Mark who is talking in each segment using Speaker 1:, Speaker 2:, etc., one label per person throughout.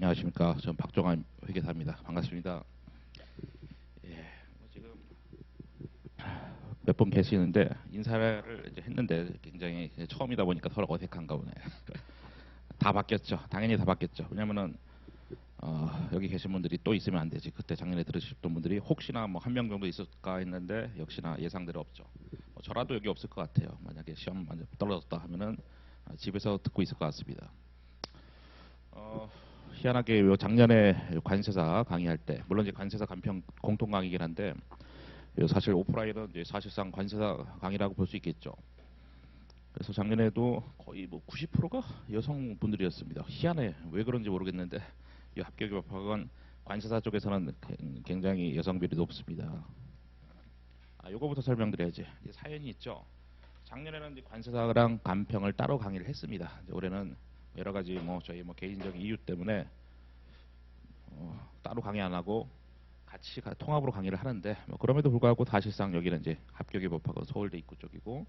Speaker 1: 안녕하십니까. 전 박종환 회계사입니다. 반갑습니다. 지금 몇 분 계시는데 인사를 이제 했는데 굉장히 처음이다 보니까 서로 어색한가 보네. 다 바뀌었죠. 당연히 다 바뀌었죠. 왜냐면은 여기 계신 분들이 또 있으면 안 되지. 그때 작년에 들으셨던 분들이 혹시나 뭐 한 명 정도 있을까 했는데 역시나 예상대로 없죠. 저라도 여기 없을 것 같아요. 만약에 시험 만약 떨어졌다 하면은 집에서 듣고 있을 것 같습니다. 희한하게 요 작년에 관세사 강의할 때 물론 이제 관세사 간편 공통 강의긴 한데 사실 오프라인은 이제 사실상 관세사 강의라고 볼 수 있겠죠. 그래서 작년에도 거의 뭐 90%가 여성분들이었습니다. 희한해. 왜 그런지 모르겠는데 이 합격이 법학은 관세사 쪽에서는 굉장히 여성비율이 높습니다. 요거부터 설명드려야지. 사연이 있죠. 작년에는 이제 관세사랑 간평을 따로 강의를 했습니다. 올해는 여러 가지 저희 개인적인 이유 때문에 따로 강의 안 하고 같이 통합으로 강의를 하는데 그럼에도 불구하고 사실상 여기는 이제 합격의 법학은 서울대 입구 쪽이고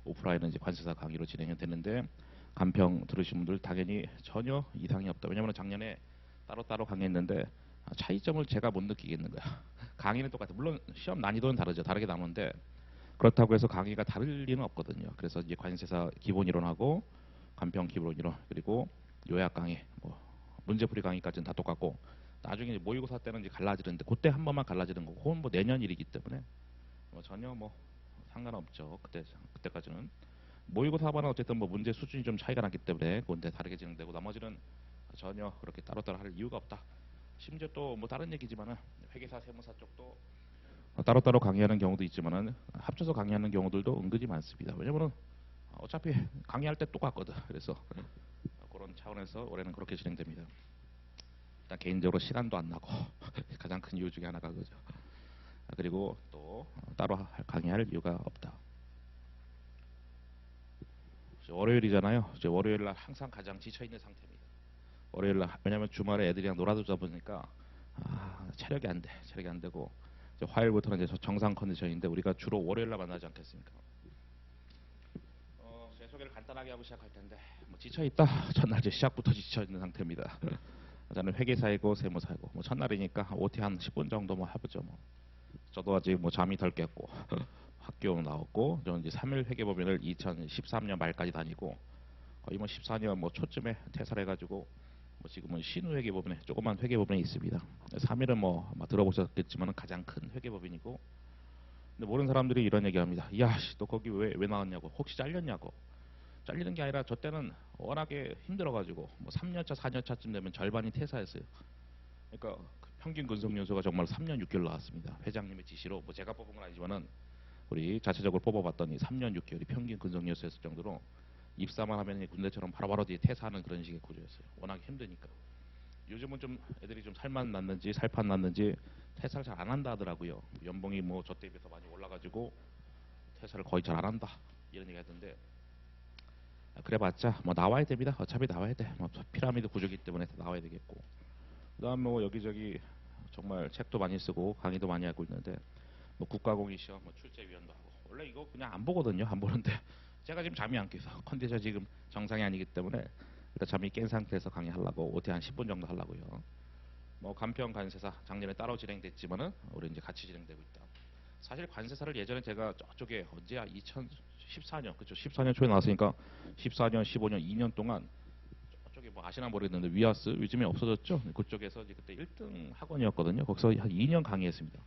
Speaker 1: 오프라인은 이제 관세사 강의로 진행이 되는데 간평 들으신 분들 당연히 전혀 이상이 없다. 왜냐하면 작년에 따로 강의했는데 차이점을 제가 못 느끼겠는 거야. 강의는 똑같아. 물론 시험 난이도는 다르죠. 다르게 나오는데 그렇다고 해서 강의가 다를 리는 없거든요. 그래서 이제 관세사 기본 이론하고 간평 기본 이론 그리고 요약 강의, 문제풀이 강의까지는 다 똑같고 나중에 모의고사 때는 이제 갈라지는데 그때 한 번만 갈라지는 거고 그건 내년 일이기 때문에 전혀 상관없죠. 그때까지는 모의고사반은 어쨌든 문제 수준이 좀 차이가 났기 때문에 그건데 다르게 진행되고 나머지는 전혀 그렇게 따로따로 할 이유가 없다. 심지어 또 다른 얘기지만은 회계사 세무사 쪽도 따로따로 강의하는 경우도 있지만은 합쳐서 강의하는 경우들도 은근히 많습니다. 왜냐면은 어차피 강의할 때 똑같거든. 그래서 그런 차원에서 올해는 그렇게 진행됩니다. 일단 개인적으로 시간도 안 나고 가장 큰 이유 중에 하나가 그죠. 그리고 또 따로 강의할 이유가 없다. 월요일이잖아요. 월요일 날 항상 가장 지쳐 있는 상태입니다. 월요일 날 왜냐면 주말에 애들이랑 놀아주다 보니까 체력이 안 되고 화요일부터는 이제 정상 컨디션인데 우리가 주로 월요일 날 만나지 않겠습니까? 제 소개를 간단하게 하고 시작할 텐데 지쳐 있다. 첫날 이제 시작부터 지쳐 있는 상태입니다. 저는 회계사이고 세무사이고 첫날이니까 OT 한 10분 정도 해보죠. 저도 아직 잠이 덜 깼고 학교 나왔고 저는 이제 3일 회계법인을 2013년 말까지 다니고 거의 14년 초쯤에 퇴사를 해가지고 지금은 신우 회계법인에 조그만 회계법인에 있습니다. 3일은 들어보셨겠지만 가장 큰 회계법인이고 근데 모르는 사람들이 이런 얘기합니다. 야, 너 거기 왜 나왔냐고 혹시 잘렸냐고. 잘리는 게 아니라 저 때는 워낙에 힘들어가지고 3년차 4년차쯤 되면 절반이 퇴사했어요. 그러니까 평균 근속연수가 정말 3년 6개월 나왔습니다. 회장님의 지시로 제가 뽑은 건 아니지만은 우리 자체적으로 뽑아봤더니 3년 6개월이 평균 근속연수였을 정도로 입사만 하면 군대처럼 바로바로 퇴사하는 그런 식의 구조였어요. 워낙 힘드니까. 요즘은 좀 애들이 좀 살만 났는지 살판 났는지 퇴사를 잘 안 한다 하더라고요. 연봉이 저 때 비해서 많이 올라가지고 퇴사를 거의 잘 안 한다 이런 얘기 하던데 그래봤자 나와야 됩니다. 어차피 나와야 돼. 피라미드 구조기 때문에 나와야 되겠고 그다음 여기저기 정말 책도 많이 쓰고 강의도 많이 하고 있는데 국가공인 시험 출제위원도 하고 원래 이거 그냥 안 보거든요. 안 보는데 제가 지금 잠이 안 깨서 컨디션 지금 정상이 아니기 때문에 일단 잠이 깬 상태에서 강의하려고 OT 한 10분 정도 하려고요. 간평 관세사 작년에 따로 진행됐지만은 올해 이제 같이 진행되고 있다. 사실 관세사를 예전에 제가 저쪽에 언제야 2014년 그쵸 14년 초에 나왔으니까 14년 15년 2년 동안 저쪽에 아시나 모르겠는데 위아스 요즘에 없어졌죠. 그쪽에서 이제 그때 1등 학원이었거든요. 거기서 한 2년 강의했습니다.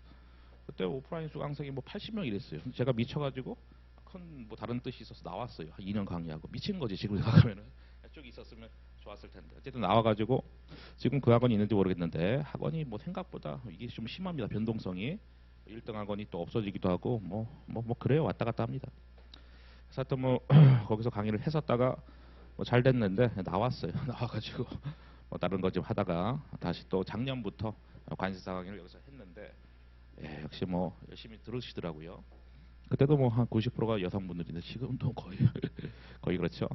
Speaker 1: 그때 오프라인 수강생이 80명 이랬어요. 제가 미쳐가지고 큰 다른 뜻이 있어서 나왔어요. 한 2년 강의하고 미친 거지 지금 생각하면은 쪽이 있었으면 좋았을 텐데 어쨌든 나와가지고 지금 그 학원이 있는지 모르겠는데 학원이 생각보다 이게 좀 심합니다. 변동성이 1등 학원이 또 없어지기도 하고 그래요. 왔다 갔다 합니다. 그래서 하여튼 거기서 강의를 했었다가 잘 됐는데 나왔어요. 나와가지고 다른 거 좀 하다가 다시 또 작년부터 관세사 강의를 여기서 했는데 역시 열심히 들으시더라고요. 그때도 한 90%가 여성분들인데 지금도 거의 거의 그렇죠.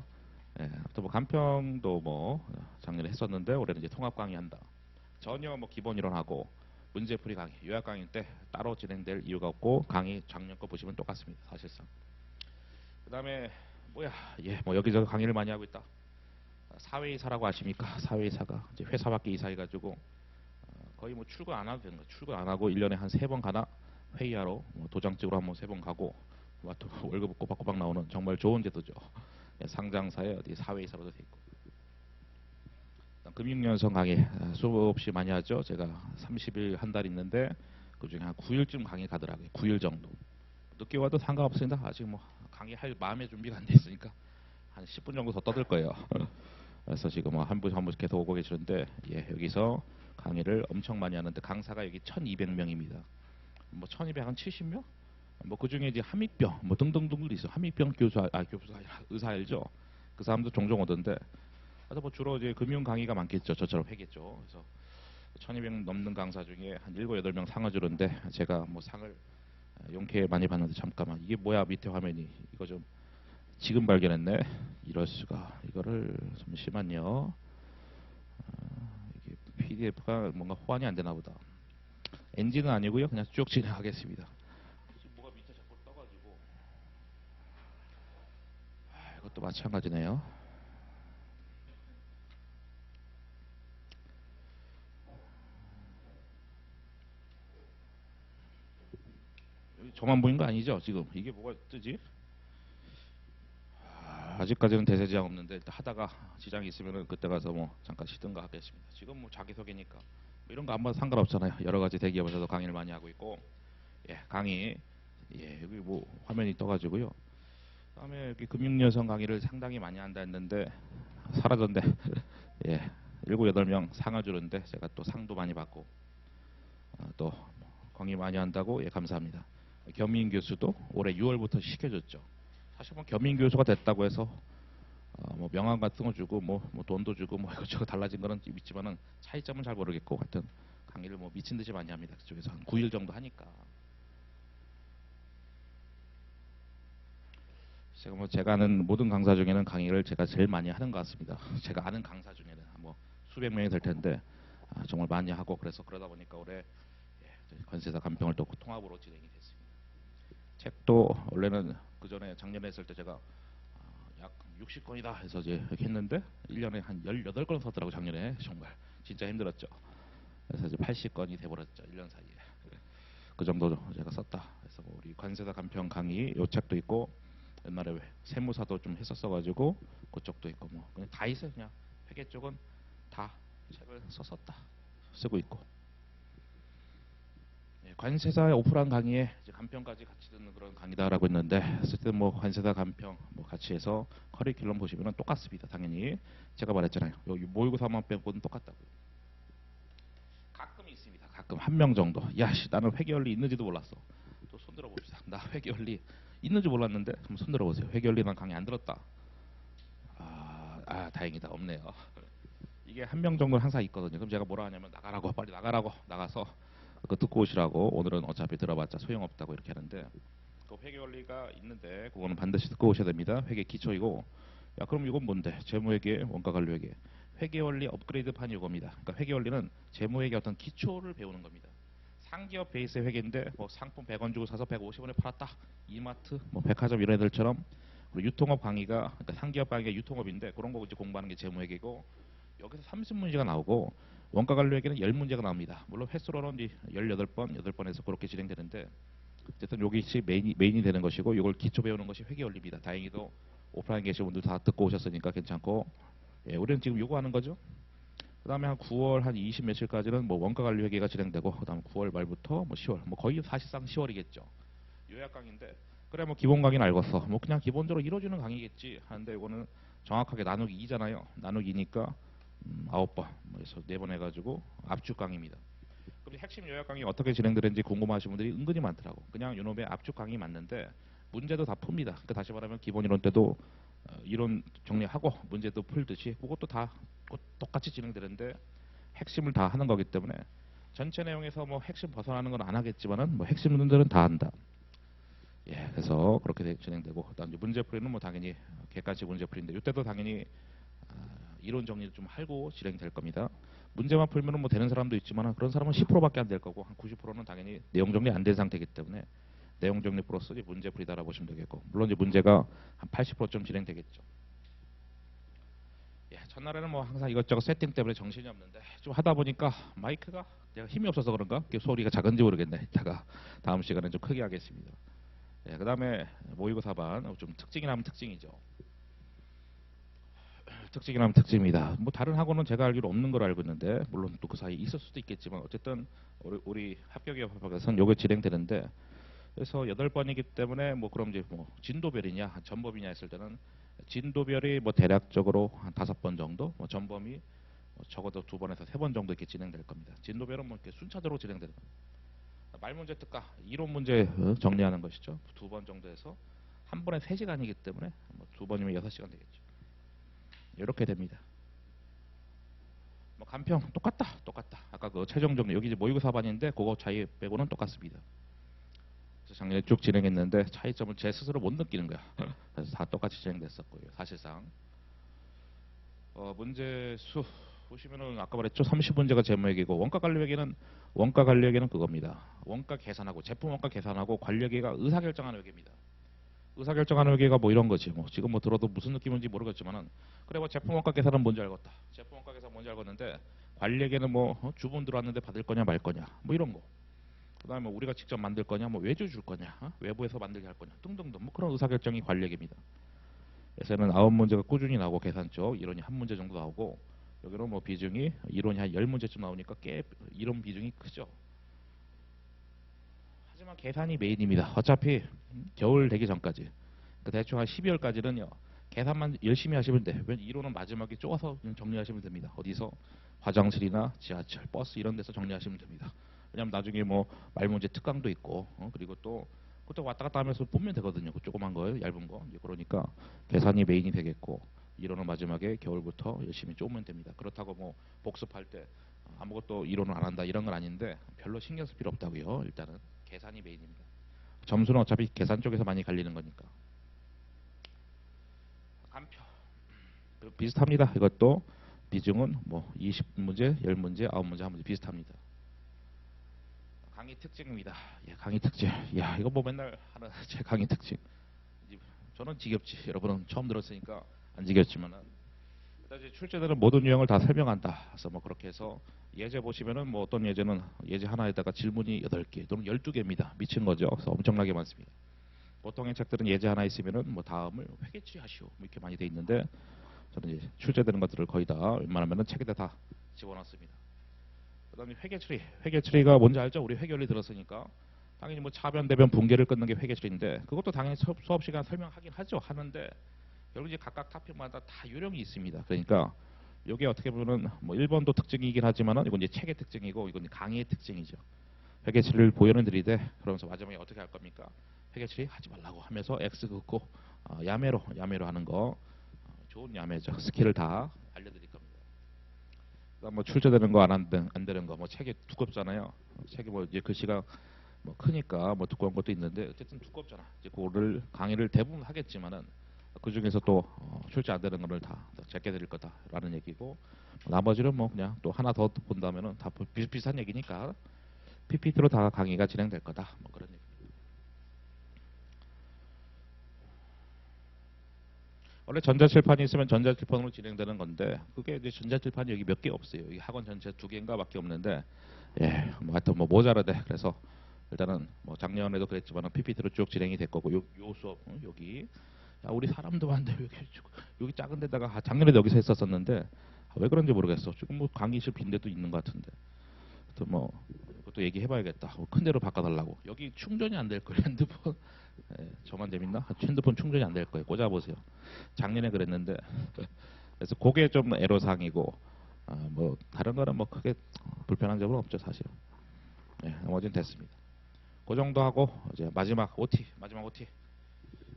Speaker 1: 또 간평도 작년에 했었는데 올해는 이제 통합 강의 한다. 전혀 기본 이론하고 문제풀이 강의, 요약 강의 때 따로 진행될 이유가 없고 강의 작년 거 보시면 똑같습니다. 사실상. 그다음에 여기저기 강의를 많이 하고 있다. 사회이사라고 아십니까? 사회이사가 이제 회사 밖에 이사해가지고 거의 뭐 출근 안 하도 되는 거예요. 출근 안 하고 1년에 한 3번 가나 회의하러 뭐 도장 찍으러 한번 3번 가고 또 월급 꼬박꼬박 나오는 정말 좋은 제도죠. 상장사에 어디 사회이사로도 돼 있고. 금융연성 강의 수없이 많이 하죠. 제가 30일 한 달 있는데 그중에 한 9일쯤 강의 가더라고요. 9일 정도. 늦게 와도 상관없습니다. 아직 뭐 강의할 마음의 준비가 안 돼 있으니까 한 10분 정도 더 떠들 거예요. 그래서 지금 뭐 한 분씩 계속 오고 계시는데 여기서 강의를 엄청 많이 하는데 강사가 여기 1,200명입니다. 뭐 1,200한 70명? 뭐 그중에 이제 함익병 뭐 등등등도 있어. 함익병 교수 아니라 의사 알죠? 그 사람도 종종 오던데. 그래서 뭐 주로 이제 금융 강의가 많겠죠. 저처럼 회겠죠. 그래서 1,200 넘는 강사 중에 한 7, 8명 상을 주는데 제가 뭐 상을 용케 많이 받는데 잠깐만 이게 뭐야 밑에 화면이 이거 좀 지금 발견했네. 이럴 수가. 이거를 잠시만요. 이게 PDF가 뭔가 호환이 안 되나 보다. 엔진은 아니고요. 그냥 쭉 진행하겠습니다. 지금 뭐가 밑에 자꾸 떠가지고 이것도 마찬가지네요. 저만 보인 거 아니죠? 지금 이게 뭐가 뜨지? 아직까지는 대세 지장 없는데 일단 하다가 지장이 있으면은 그때 가서 뭐 잠깐 쉬든가 하겠습니다. 지금 뭐 자기소개니까 뭐 이런 거 아무 상관없잖아요. 여러 가지 대기업에서도 강의를 많이 하고 있고 강의 여기 뭐 화면이 떠가지고요. 그다음에 여기 금융여성 강의를 상당히 많이 한다 했는데 사라졌네. 7, 8명 상을 주는데 제가 또 상도 많이 받고 또 강의 많이 한다고 감사합니다. 겸임 교수도 올해 6월부터 시켜줬죠. 사실 뭐 겸임 교수가 됐다고 해서 뭐 명함 같은 거 주고 뭐 돈도 주고 뭐 이것저것 달라진 거는 있지만은 차이점은 잘 모르겠고 하여튼 강의를 뭐 미친 듯이 많이 합니다. 그쪽에서 한 9일 정도 하니까. 제가 아는 모든 강사 중에는 강의를 제가 제일 많이 하는 것 같습니다. 제가 아는 강사 중에는 뭐 수백 명이 될 텐데 정말 많이 하고 그래서 그러다 보니까 올해 관세사 간평을 또 통합으로 진행이 됐습니다. 책도 원래는 그 전에 작년에 했을 때 제가 약 60권이다 해서 이제 이렇게 했는데 1년에 한 18권 썼더라고 작년에. 정말 진짜 힘들었죠. 그래서 이제 80권이 돼버렸죠. 1년 사이에. 그 정도 제가 썼다. 그래서 뭐 우리 관세사 간평 강의 요 책도 있고 옛날에 세무사도 좀 했었어가지고 그쪽도 있고 뭐 그냥 다 있어요. 그냥 회계 쪽은 다 책을 썼었다. 쓰고 있고. 관세사의 오프라인 강의에 이제 간평까지 같이 듣는 그런 강의다라고 했는데 어쨌든 뭐 관세사 간평 뭐 같이 해서 커리큘럼 보시면 똑같습니다. 당연히 제가 말했잖아요. 여기 모의고사만 빼고는 똑같다고요. 가끔 있습니다. 가끔 한 명 정도. 야씨 나는 회계원리 있는지도 몰랐어. 또 손들어 봅시다. 나 회계원리 있는지 몰랐는데 한번 손들어 보세요. 회계원리 난 강의 안 들었다. 다행이다. 없네요. 이게 한 명 정도는 항상 있거든요. 그럼 제가 뭐라 하냐면 나가라고 빨리 나가라고 나가서 그거 듣고 오시라고. 오늘은 어차피 들어봤자 소용없다고 이렇게 하는데 그 회계 원리가 있는데 그거는 반드시 듣고 오셔야 됩니다. 회계 기초이고 그럼 이건 뭔데? 재무회계, 원가관리회계. 회계 원리 업그레이드판이 이겁니다. 그러니까 회계 원리는 재무회계 어떤 기초를 배우는 겁니다. 상기업 베이스 회계인데 뭐 상품 100원 주고 사서 150원에 팔았다. 이마트, 뭐 백화점 이런 애들처럼 유통업 강의가 그러니까 상기업 강의가 유통업인데 그런 거 이제 공부하는 게 재무회계고 여기서 30문제가 나오고 원가관리회계는 10문제가 나옵니다. 물론 횟수로는 18번, 8번에서 그렇게 진행되는데 어쨌든 여기 메인이 되는 것이고 이걸 기초 배우는 것이 회계원리입니다. 다행히도 오프라인 계신 분들 다 듣고 오셨으니까 괜찮고 우리는 지금 요거 하는 거죠. 그 다음에 한 9월 한 20 며칠까지는 뭐 원가관리회계가 진행되고 그 다음 9월 말부터 뭐 10월 뭐 거의 사실상 10월이겠죠. 요약 강의인데 그래 뭐 기본 강의는 알겠어. 뭐 그냥 기본적으로 이루어지는 강의겠지 하는데 이거는 정확하게 나누기 2잖아요. 나누기 2니까 9번, 그래서 4번 해가지고 압축 강의입니다. 그럼 핵심 요약 강의 어떻게 진행되는지 궁금하신 분들이 은근히 많더라고. 그냥 요놈의 압축 강의 맞는데 문제도 다 풉니다. 그러니까 다시 말하면 기본 이론 때도 이론 정리하고 문제도 풀듯이 그것도 다 똑같이 진행되는데 핵심을 다 하는 거기 때문에 전체 내용에서 뭐 핵심 벗어나는 건 안 하겠지만은 뭐 핵심 문제들은 다 한다. 그래서 그렇게 진행되고 그다음 문제풀이는 뭐 당연히 객관식 문제풀이인데 이때도 당연히 이론 정리를 좀 하고 진행될 겁니다. 문제만 풀면 뭐 되는 사람도 있지만 그런 사람은 10%밖에 안 될 거고 한 90%는 당연히 내용 정리 안 된 상태이기 때문에 내용 정리 플러스 문제풀이다라고 보시면 되겠고 물론 이제 문제가 한 80%쯤 진행되겠죠. 전날에는 뭐 항상 이것저것 세팅 때문에 정신이 없는데 좀 하다 보니까 마이크가 내가 힘이 없어서 그런가 소리가 작은지 모르겠네. 이따가 다음 시간에 좀 크게 하겠습니다. 예, 그다음에 모의고사반 좀 특징이라면 특징이죠. 특징이라면 특징입니다. 뭐 다른 학원은 제가 알기로 없는 걸 알고 있는데 물론 또 그 사이에 있을 수도 있겠지만 어쨌든 우리 합격협학에서는 요게 진행되는데 그래서 8번이기 때문에 뭐 그럼 이제 뭐 진도별이냐 전범이냐 했을 때는 진도별이 뭐 대략적으로 한 5번 정도, 뭐 전범이 뭐 적어도 2번에서 3번 정도 이렇게 진행될 겁니다. 진도별은 뭐 이렇게 순차적으로 진행되는 겁니다. 말문제 특가 이론 문제 정리하는 것이죠. 2번 정도에서 한 번에 3시간이기 때문에 뭐 2번이면 6시간 되겠죠. 이렇게 됩니다. 뭐 간평 똑같다. 아까 그 최종 정리 여기 이제 모의고사반인데 그거 차이 빼고는 똑같습니다. 그래서 작년에 쭉 진행했는데 차이점을 제 스스로 못 느끼는 거야. 그래서 다 똑같이 진행됐었고요. 사실상 문제 수 보시면은 아까 말했죠. 30문제가 제목이고 원가 관리회계는 그겁니다. 원가 계산하고 제품 원가 계산하고 관리회계가 의사결정하는 회계입니다. 의사결정하는 회계가 뭐 이런 거지. 뭐 지금 뭐 들어도 무슨 느낌인지 모르겠지만은 그래 뭐 제품 원가 계산은 뭔지 알겠다. 제품 원가 계산 뭔지 알겠는데 관리회계는 뭐 주문 들어왔는데 받을 거냐 말 거냐 뭐 이런 거. 그다음에 뭐 우리가 직접 만들 거냐 뭐 외주 줄 거냐 외부에서 만들게 할 거냐 등등등 뭐 그런 의사결정이 관리회계입니다. 에서는 9문제가 꾸준히 나오고 계산 쪽 이론이 1문제 정도 나오고 여기는 뭐 비중이 이론이 한 10문제쯤 나오니까 꽤 이론 비중이 크죠. 하지만 계산이 메인입니다. 어차피 겨울 되기 전까지 그 대충 한 12월까지는요. 계산만 열심히 하시면 돼. 왜냐면 이론은 마지막에 쪼아서 정리하시면 됩니다. 어디서 화장실이나 지하철, 버스 이런 데서 정리하시면 됩니다. 왜냐면 나중에 뭐 말문제 특강도 있고 그리고 또 그때 왔다 갔다 하면서 보면 되거든요. 그 조그만 거예요, 얇은 거. 그러니까 계산이 메인이 되겠고 이론은 마지막에 겨울부터 열심히 쪼으면 됩니다. 그렇다고 뭐 복습할 때 아무것도 이론을 안 한다 이런 건 아닌데 별로 신경 쓸 필요 없다고요. 일단은 계산이 메인입니다. 점수는 어차피 계산 쪽에서 많이 갈리는 거니까. 간표 비슷합니다. 이것도 비중은 뭐 20문제, 10문제, 9문제, 1문제 비슷합니다. 강의 특징입니다. 예, 강의 특징. 야, 이거 뭐 맨날 하는 제 강의 특징. 저는 지겹지. 여러분은 처음 들었으니까 안 지겹지만은 일단 출제되는 모든 유형을 다 설명한다. 그래서 뭐 그렇게 해서 예제 보시면은 뭐 어떤 예제는 예제 하나에다가 질문이 8개 또는 12개입니다. 미친 거죠. 그래서 엄청나게 많습니다. 보통의 책들은 예제 하나 있으면은 뭐 다음을 회계치 하시오 뭐 이렇게 많이 돼 있는데 저는 이제 출제되는 것들을 거의 다 웬만하면은 책에다 다 집어넣습니다. 그다음에 회계 처리가 뭔지 알죠? 우리 회계 원리 들었으니까 당연히 뭐 차변 대변 분계를 끊는 게 회계 처리인데 그것도 당연히 수업 시간 설명하긴 하죠. 하는데 결국 이제 각각 토픽마다 다 요령이 있습니다. 그러니까 이게 어떻게 보면은 뭐 1번도 특징이긴 하지만은 이건 이제 책의 특징이고 이건 강의의 특징이죠. 회계 처리를 보여는 드리되 그러면서 마지막에 어떻게 할 겁니까? 회계 처리 하지 말라고 하면서 X 긋고 야매로 하는 거 좋은 야매죠. 스킬을 다 알려드릴 겁니다. 그다음 뭐 출제되는 거 안 되는 거 뭐 책이 두껍잖아요. 책이 뭐 이제 글씨가 뭐 크니까 뭐 두꺼운 것도 있는데 어쨌든 두껍잖아. 이제 그거를 강의를 대부분 하겠지만은 그 중에서 또 출제 안 되는 거를 다 제게 드릴 거다라는 얘기고 나머지는 뭐 그냥 또 하나 더 본다면은 다 비슷비슷한 얘기니까 PPT로 다 강의가 진행될 거다. 뭐 그런 얘기. 원래 전자칠판이 있으면 전자칠판으로 진행되는 건데 그게 이제 전자칠판이 여기 몇 개 없어요. 여기 학원 전체 2개인가밖에 없는데 예, 뭐 하여튼 뭐 모자라대. 그래서 일단은 뭐 작년에도 그랬지만 PPT로 쭉 진행이 됐고 요 수업 여기 야, 우리 사람도 많은데 여기 작은 데다가 작년에도 여기서 했었었는데 왜 그런지 모르겠어. 지금 뭐 강의실 빈 데도 있는 것 같은데 또 뭐 그것도 얘기해봐야겠다. 큰 데로 바꿔달라고. 여기 충전이 안 될 거예요. 핸드폰 예, 저만 재밌나? 핸드폰 충전이 안 될 거예요. 꽂아보세요. 작년에 그랬는데 그래서 그게 좀 애로사항이고 뭐 다른 거는 뭐 크게 불편한 점은 없죠 사실. 예, 나머지는 됐습니다. 그 정도 하고 이제 마지막 OT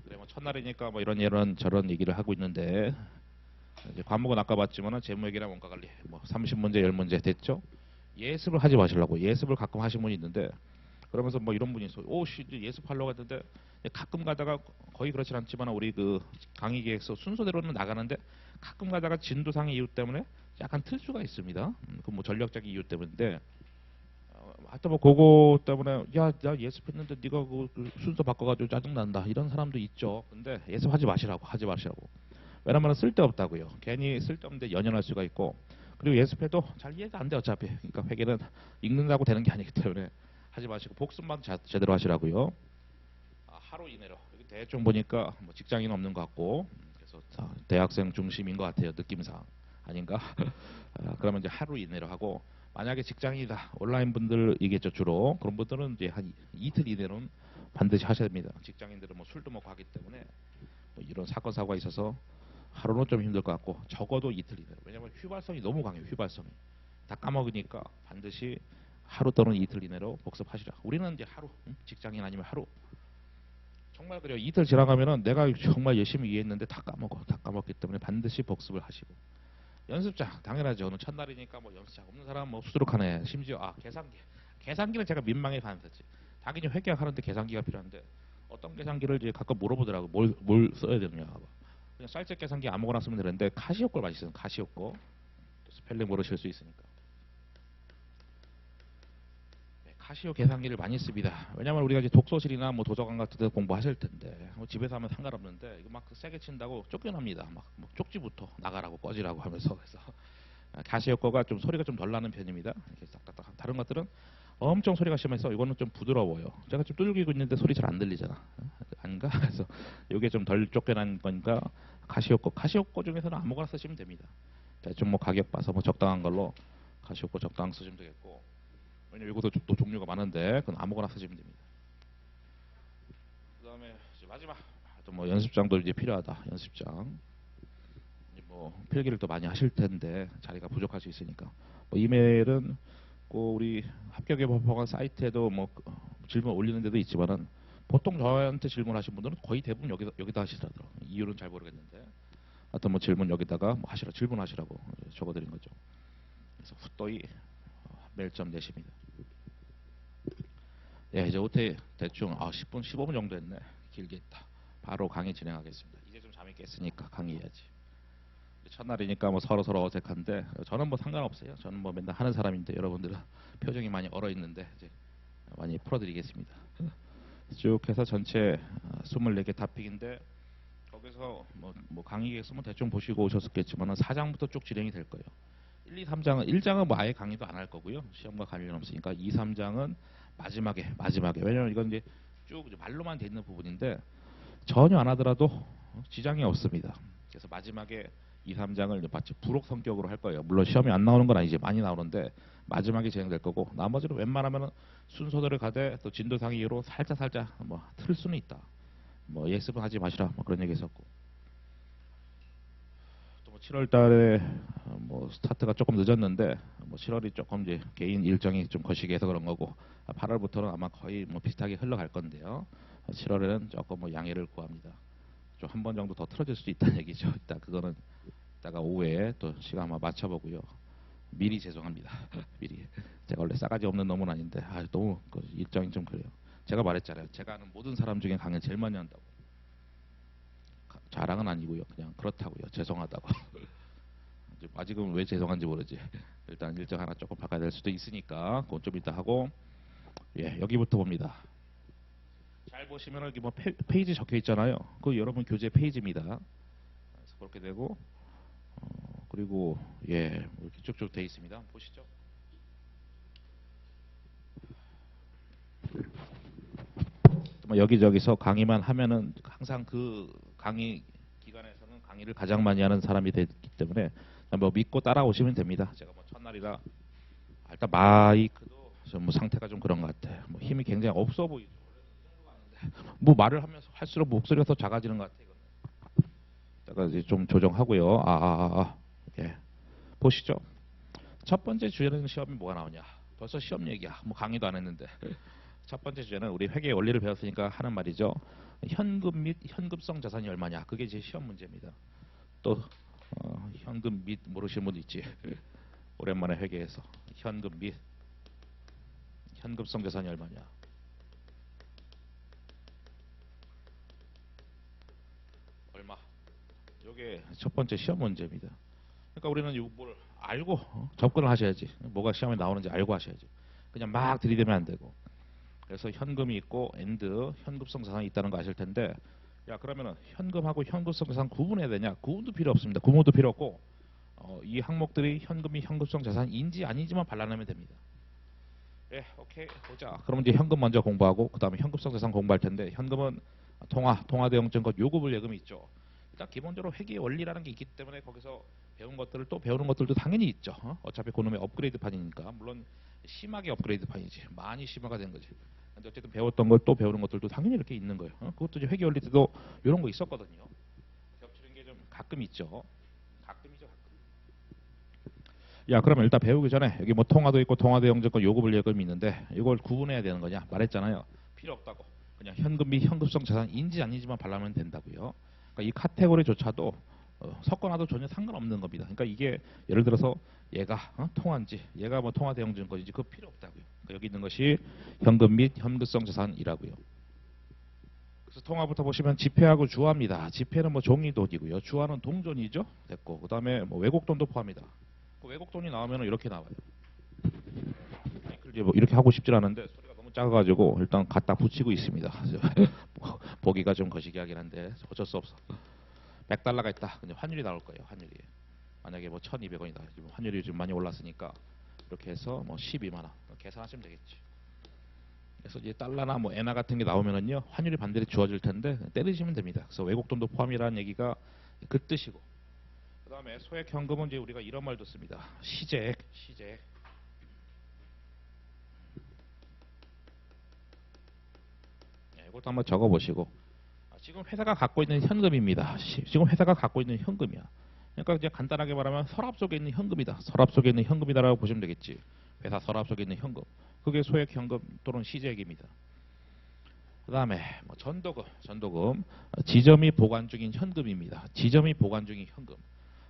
Speaker 1: 그래 뭐 첫날이니까 뭐 이런 저런 얘기를 하고 있는데 이제 과목은 아까 봤지만은 재무회계랑 원가관리 뭐 30문제 10문제 됐죠. 예습을 하지 마시려고. 예습을 가끔 하신 분이 있는데 그러면서 뭐 이런 분이 있어요. 오씨 예습하려고 했는데 가끔 가다가 거의 그렇진 않지만 우리 그 강의 계획서 순서대로는 나가는데 가끔 가다가 진도상의 이유 때문에 약간 틀 수가 있습니다. 그 뭐 전략적인 이유 때문인데 하여튼 뭐 그거 때문에 야 나 예습했는데 네가 그 순서 바꿔가지고 짜증난다 이런 사람도 있죠. 근데 예습하지 마시라고 하지 마시라고. 왜냐면 쓸데없다고요. 괜히 쓸데없는데 연연할 수가 있고, 그리고 예습해도 잘 이해가 안 돼 어차피. 그러니까 회계는 읽는다고 되는 게 아니기 때문에 하지 마시고 복습만 제대로 하시라고요. 하루 이내로. 여기 대충 보니까 뭐 직장인 없는 것 같고, 그래서 대학생 중심인 것 같아요. 느낌상. 아닌가? 그러면 이제 하루 이내로 하고, 만약에 직장인이다 온라인 분들이겠죠 주로. 그런 분들은 이제 한 이틀 이내로는 반드시 하셔야 됩니다. 직장인들은 뭐 술도 먹고 하기 때문에 뭐 이런 사건 사고가 있어서 하루는 좀 힘들 것 같고, 적어도 이틀 이내로. 왜냐하면 휘발성이 너무 강해요. 휘발성이 다 까먹으니까 반드시 하루 또는 이틀 이내로 복습하시라. 우리는 이제 하루, 직장인 아니면 하루. 정말 그래요. 이틀 지나가면은 내가 정말 열심히 이해했는데 다 까먹어. 다 까먹기 때문에 반드시 복습을 하시고. 연습장 당연하죠. 오늘 첫날이니까 뭐 연습장 없는 사람 뭐 수두룩하네. 심지어 계산기는 제가 민망해 반했지. 당연히 회계하는데 계산기가 필요한데 어떤 계산기를 이제 가끔 물어보더라고. 뭘 써야 되느냐. 그냥 쌀적 계산기 아무거나 쓰면 되는데 카시오 걸 많이 쓰는 카시오 거. 스펠링 모르실 수 있으니까. 카시오 계산기를 많이 씁니다. 왜냐면 우리가 이제 독서실이나 뭐 도서관 같은 데 공부하실 텐데 뭐 집에서 하면 상관없는데 이거 막 세게 친다고 쫓겨납니다. 막 쪽지부터 나가라고 꺼지라고 하면서. 그래서 카시오 거가 좀 소리가 좀 덜 나는 편입니다. 이렇게 딱딱딱. 다른 것들은 엄청 소리가 심해서 이거는 좀 부드러워요. 제가 좀 뚫기고 있는데 소리 잘 안 들리잖아. 아닌가? 그래서 이게 좀 덜 쫓겨난 거니까 카시오 거 중에서는 아무거나 쓰시면 됩니다. 대충 뭐 가격 봐서 뭐 적당한 걸로 카시오 거 적당 쓰시면 되겠고. 왜냐면 이것도 또 종류가 많은데 그건 아무거나 쓰시면 됩니다. 그다음에 이제 마지막 또 뭐 연습장도 이제 필요하다. 연습장. 이제 뭐 필기를 또 많이 하실 텐데 자리가 부족할 수 있으니까. 뭐 이메일은 꼭 우리 합격의 법학원 사이트에도 뭐 질문 올리는 데도 있지만은 보통 저한테 질문하신 분들은 거의 대부분 여기다 하시더라고요. 이유는 잘 모르겠는데 하여튼 뭐 질문 여기다가 뭐 하시라 질문하시라고 적어드린 거죠. 그래서 후떠이 매일점 내십니다. 예, 이제 오태 대충 10분, 15분 정도 했네. 길게 했다. 바로 강의 진행하겠습니다. 이제 좀 잠이 깼으니까 강의해야지. 첫날이니까 뭐 서로 어색한데 저는 뭐 상관없어요. 저는 뭐 맨날 하는 사람인데 여러분들은 표정이 많이 얼어 있는데 이제 많이 풀어드리겠습니다. 쭉 해서 전체 24개 토픽인데 거기서 뭐 강의 쓰면 대충 보시고 오셨겠지만 4장부터 쭉 진행이 될 거예요. 1, 2, 3장은 1장은 뭐 아예 강의도 안 할 거고요. 시험과 관련 없으니까 2, 3장은 마지막에 왜냐면 이건 이제 쭉 이제 말로만 돼 있는 부분인데 전혀 안 하더라도 지장이 없습니다. 그래서 마지막에 2, 3장을 마치 부록 성격으로 할 거예요. 물론 시험이 안 나오는 건 아니지 많이 나오는데 마지막에 진행될 거고 나머지는 웬만하면 순서대로 가되 또 진도상의로 살짝 뭐 틀 수는 있다. 뭐 예습은 하지 마시라 뭐 그런 얘기 했었고 또 뭐 7월 달에 뭐 스타트가 조금 늦었는데 뭐 7월이 조금 이제 개인 일정이 좀 거시기 해서 그런 거고 8월부터는 아마 거의 뭐 비슷하게 흘러갈 건데요. 7월에는 조금 뭐 양해를 구합니다. 좀 한 번 정도 더 틀어질 수도 있다는 얘기죠. 이따 그거는 이따가 오후에 또 시간 한번 맞춰보고요. 미리 죄송합니다. 미리 제가 원래 싸가지 없는 놈은 아닌데 너무 그 일정이 좀 그래요. 제가 말했잖아요. 제가 아는 모든 사람 중에 강의 제일 많이 한다고. 자랑은 아니고요. 그냥 그렇다고요. 죄송하다고. 아직은 왜 죄송한지 모르지. 일단 일정 하나 조금 바꿔야 될 수도 있으니까 그건 좀 이따 하고. 예, 여기부터 봅니다. 잘 보시면 여기 뭐 페이지 적혀 있잖아요. 그 여러분 교재 페이지입니다. 그래서 그렇게 되고 그리고 예 이렇게 쭉쭉 돼 있습니다. 보시죠. 뭐 여기저기서 강의만 하면은 항상 그 강의 기관에서는 강의를 가장 많이 하는 사람이 되기 때문에 뭐 믿고 따라오시면 됩니다. 제가 뭐 첫날이라 일단 마이크도 뭐 상태가 좀 그런 것 같아. 뭐 힘이 굉장히 없어 보이죠. 뭐 말을 하면서 할수록 목소리가 더 작아지는 것 같아요. 이따가 이제 좀 조정하고요. 예. 보시죠. 첫 번째 주제는 시험이 뭐가 나오냐. 벌써 시험 얘기야. 뭐 강의도 안 했는데. 첫 번째 주제는 우리 회계의 원리를 배웠으니까 하는 말이죠. 현금 및 현금성 자산이 얼마냐. 그게 제 시험 문제입니다. 또 현금 및 모르시는 분도 있지. 오랜만에 회계에서 현금 및 현금성 자산이 얼마냐. 얼마. 이게 첫 번째 시험 문제입니다. 그러니까 우리는 이걸 알고 접근을 하셔야지. 뭐가 시험에 나오는지 알고 하셔야지. 그냥 막 들이대면 안 되고. 그래서 현금이 있고 엔드 현금성 자산이 있다는 거 아실 텐데 야 그러면은 현금하고 현금성 자산 구분해야 되냐? 구분도 필요 없습니다. 구분도 필요 없고 이 항목들이 현금이 현금성 자산인지 아닌지만 발라내면 됩니다. 예, 오케이 보자. 그럼 이제 현금 먼저 공부하고 그 다음에 현금성 자산 공부할 텐데 현금은 통화 대형증권 요구불 예금이 있죠. 일단 기본적으로 회계 원리라는 게 있기 때문에 거기서 배운 것들을 또 배우는 것들도 당연히 있죠. 어차피 그놈의 업그레이드 판이니까 물론 심하게 업그레이드 판이지 많이 심화가 된 거지. 근데 어쨌든 배웠던 걸 또 배우는 것들도 당연히 이렇게 있는 거예요. 그것도 이제 회계 원리 때도 이런 거 있었거든요. 겹치는 게 좀 가끔 있죠. 가끔이죠. 야 그러면 일단 배우기 전에 여기 뭐 통화도 있고 통화대형증권 요구불 예금이 있는데 이걸 구분해야 되는 거냐 말했잖아요. 필요 없다고. 그냥 현금 및 현금성 자산인지 아닌지만 발라면 된다고요. 그러니까 이 카테고리조차도 섞어놔도 전혀 상관없는 겁니다. 그러니까 이게 예를 들어서 얘가 통화인지 얘가 뭐 통화대형증권인지 그거 필요 없다고요. 그러니까 여기 있는 것이 현금 및 현금성 자산이라고요. 그래서 통화부터 보시면 지폐하고 주화입니다. 지폐는 뭐 종이 돈이고요. 주화는 동전이죠. 됐고 그 다음에 뭐 외국 돈도 포함합니다. 그 외국 돈이 나오면 이렇게 나와요. 이제 뭐 이렇게 하고 싶지 않은데 소리가 너무 작아가지고 일단 갖다 붙이고 있습니다. 보기가 좀 거시기하긴 한데 어쩔 수 없어. 100달러가 있다. 근데 환율이 나올 거예요. 환율이. 만약에 뭐 1,200원이다. 지금 환율이 좀 많이 올랐으니까 이렇게 해서 뭐 12만 원 계산하시면 되겠지. 그래서 이제 달러나 뭐 엔화 같은 게 나오면은요 환율이 반대로 주어질 텐데 때리시면 됩니다. 그래서 외국 돈도 포함이라는 얘기가 그 뜻이고. 그다음에 소액 현금은 이제 우리가 이런 말도 씁니다. 시제액. 네, 이것도 한번 적어보시고. 지금 회사가 갖고 있는 현금입니다. 지금 회사가 갖고 있는 현금이야. 그러니까 이제 간단하게 말하면 서랍 속에 있는 현금이다. 서랍 속에 있는 현금이다라고 보시면 되겠지. 회사 서랍 속에 있는 현금. 그게 소액 현금 또는 시제액입니다. 그다음에 뭐 전도금, 지점이 보관 중인 현금입니다. 지점이 보관 중인 현금.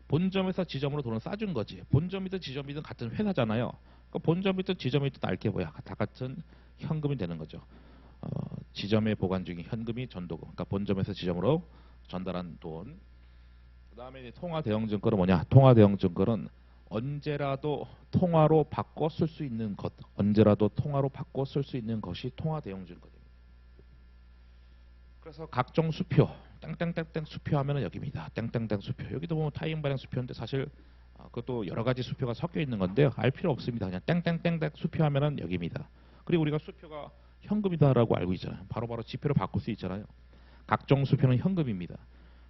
Speaker 1: 본점에서 지점으로 돈을 싸준 거지. 본점이든 지점이든 같은 회사잖아요. 그러니까 본점이든 지점이든 알게 뭐야. 다 같은 현금이 되는 거죠. 지점에 보관 중인 현금이 전도금. 그러니까 본점에서 지점으로 전달한 돈. 그다음에 통화 대형 증권은 뭐냐? 통화 대형 증권은 언제라도 통화로 바꿔 쓸 수 있는 것. 언제라도 통화로 바꿔 쓸 수 있는 것이 통화 대형 증권입니다. 그래서 각종 수표, 땡땡땡땡 수표 하면은 여기입니다. 땡땡땡 수표. 여기도 보면 타임 발행 수표인데 사실 그것도 여러 가지 수표가 섞여 있는 건데요. 알 필요 없습니다. 그냥 땡땡땡땡 수표 하면은 여기입니다. 그리고 우리가 수표가 현금이다라고 알고 있잖아요. 바로바로 지표로 바꿀 수 있잖아요. 각종 수표는 현금입니다.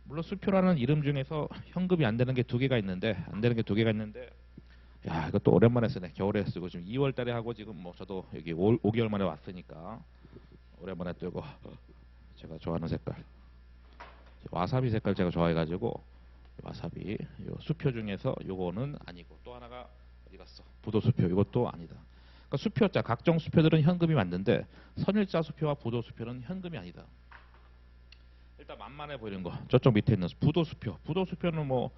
Speaker 1: 물론 수표라는 이름 중에서 현금이 안 되는 게 두 개가 있는데 야 이것도 오랜만에 쓰네. 겨울에 쓰고 지금 2월 달에 하고 지금 뭐 저도 여기 5개월 만에 왔으니까 오랜만에 뜨고 제가 좋아하는 색깔 와사비 색깔 제가 좋아해가지고 와사비 요 수표 중에서 요거는 아니고 또 하나가 어디 갔어? 부도수표 이것도 아니다. 그러니까 수표자 각종 수표들은 현금이 맞는데 선일자 수표와 부도수표는 현금이 아니다. 일단 만만해 보이는 거 저쪽 밑에 있는 부도수표. 부도수표는 뭐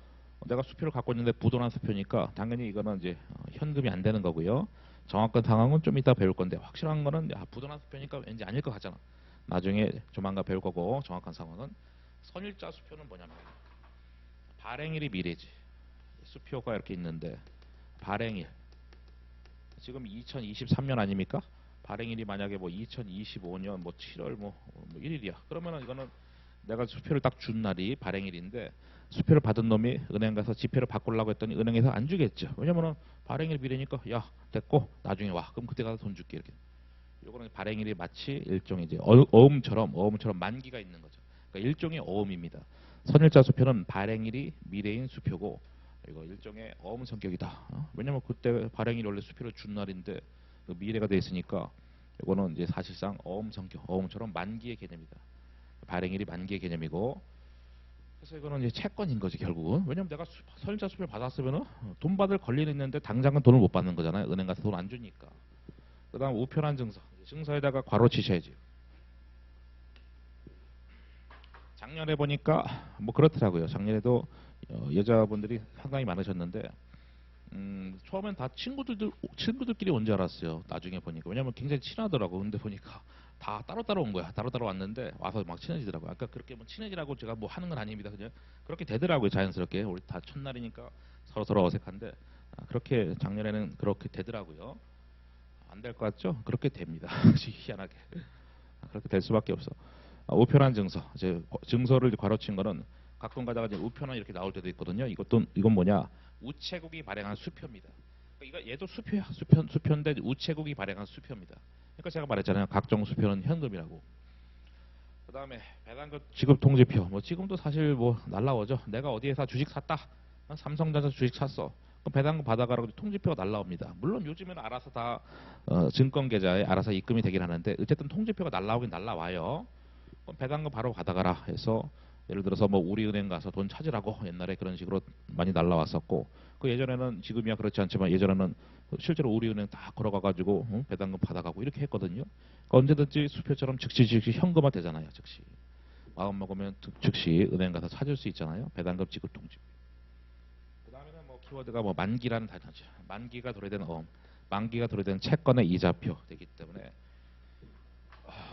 Speaker 1: 내가 수표를 갖고 있는데 부도난 수표니까 당연히 이거는 이제 현금이 안 되는 거고요. 정확한 상황은 좀 이따 배울 건데 확실한 거는 부도난 수표니까 왠지 아닐 것 같잖아. 나중에 조만간 배울 거고 정확한 상황은 선일자 수표는 뭐냐면 발행일이 미래지. 수표가 이렇게 있는데 발행일 지금 2023년 아닙니까? 발행일이 만약에 뭐 2025년 뭐 7월 뭐 1일이야. 그러면은 이거는 내가 수표를 딱 준 날이 발행일인데 수표를 받은 놈이 은행 가서 지폐를 바꾸려고 했더니 은행에서 안 주겠죠. 왜냐면은 발행일 미래니까 야 됐고 나중에 와. 그럼 그때 가서 돈 줄게 이렇게. 요거는 발행일이 마치 일종의 이제 어음처럼 만기가 있는 거죠. 그러니까 일종의 어음입니다. 선일자 수표는 발행일이 미래인 수표고 이거 일종의 어음 성격이다. 왜냐면 그때 발행일이 원래 수표를 준 날인데 그 미래가 돼 있으니까 이거는 이제 사실상 어음 성격, 어음처럼 만기의 개념이다. 발행일이 만기의 개념이고 그래서 이거는 이제 채권인 거지 결국은. 왜냐면 내가 선일자 수표를 받았으면은 돈 받을 권리는 있는데 당장은 돈을 못 받는 거잖아요. 은행 가서 돈 안 주니까. 그다음 우편한 증서. 증서에다가 괄호 치셔야지. 작년에 보니까 뭐 그렇더라고요. 작년에도 여자분들이 상당히 많으셨는데 처음엔 다 친구들끼리 온 줄 알았어요. 나중에 보니까 왜냐면 굉장히 친하더라고. 근데 보니까 다 따로따로 온 거야. 따로따로 왔는데 와서 막 친해지더라고요. 아까 그렇게 뭐 친해지라고 제가 뭐 하는 건 아닙니다. 그냥 그렇게 되더라고요. 자연스럽게 우리 다 첫날이니까 서로 어색한데 그렇게 작년에는 그렇게 되더라고요. 안 될 것 같죠? 그렇게 됩니다. 희한하게 그렇게 될 수밖에 없어. 우편한 증서, 이제 증서를 괄호친 거는 가끔 가다가 이제 우편한 이렇게 나올 때도 있거든요. 이건 뭐냐? 우체국이 발행한 수표입니다. 그러니까 얘도 수표야. 수표인데 우체국이 발행한 수표입니다. 그러니까 제가 말했잖아요. 각종 수표는 현금이라고. 그다음에 배당금 지급 통지표. 뭐 지금도 사실 뭐 날라오죠. 내가 어디에서 주식 샀다. 삼성전자 주식 샀어. 그럼 배당금 받아가라고 통지표가 날라옵니다. 물론 요즘에는 알아서 다 증권 계좌에 알아서 입금이 되긴 하는데 어쨌든 통지표가 날라오긴 날라와요. 그럼 배당금 바로 받아가라 해서 예를 들어서 뭐 우리은행 가서 돈 찾으라고 옛날에 그런 식으로 많이 날라왔었고 그 예전에는 지금이야 그렇지 않지만 예전에는 실제로 우리은행 딱 걸어가가지고 배당금 받아가고 이렇게 했거든요. 그러니까 언제든지 수표처럼 즉시 현금화 되잖아요. 즉시 마음 먹으면 즉시 은행 가서 찾을 수 있잖아요. 배당금 지급 통지. 그 다음에는 뭐 키워드가 뭐 만기라는 단어죠. 만기가 도래된 채권의 이자표 되기 때문에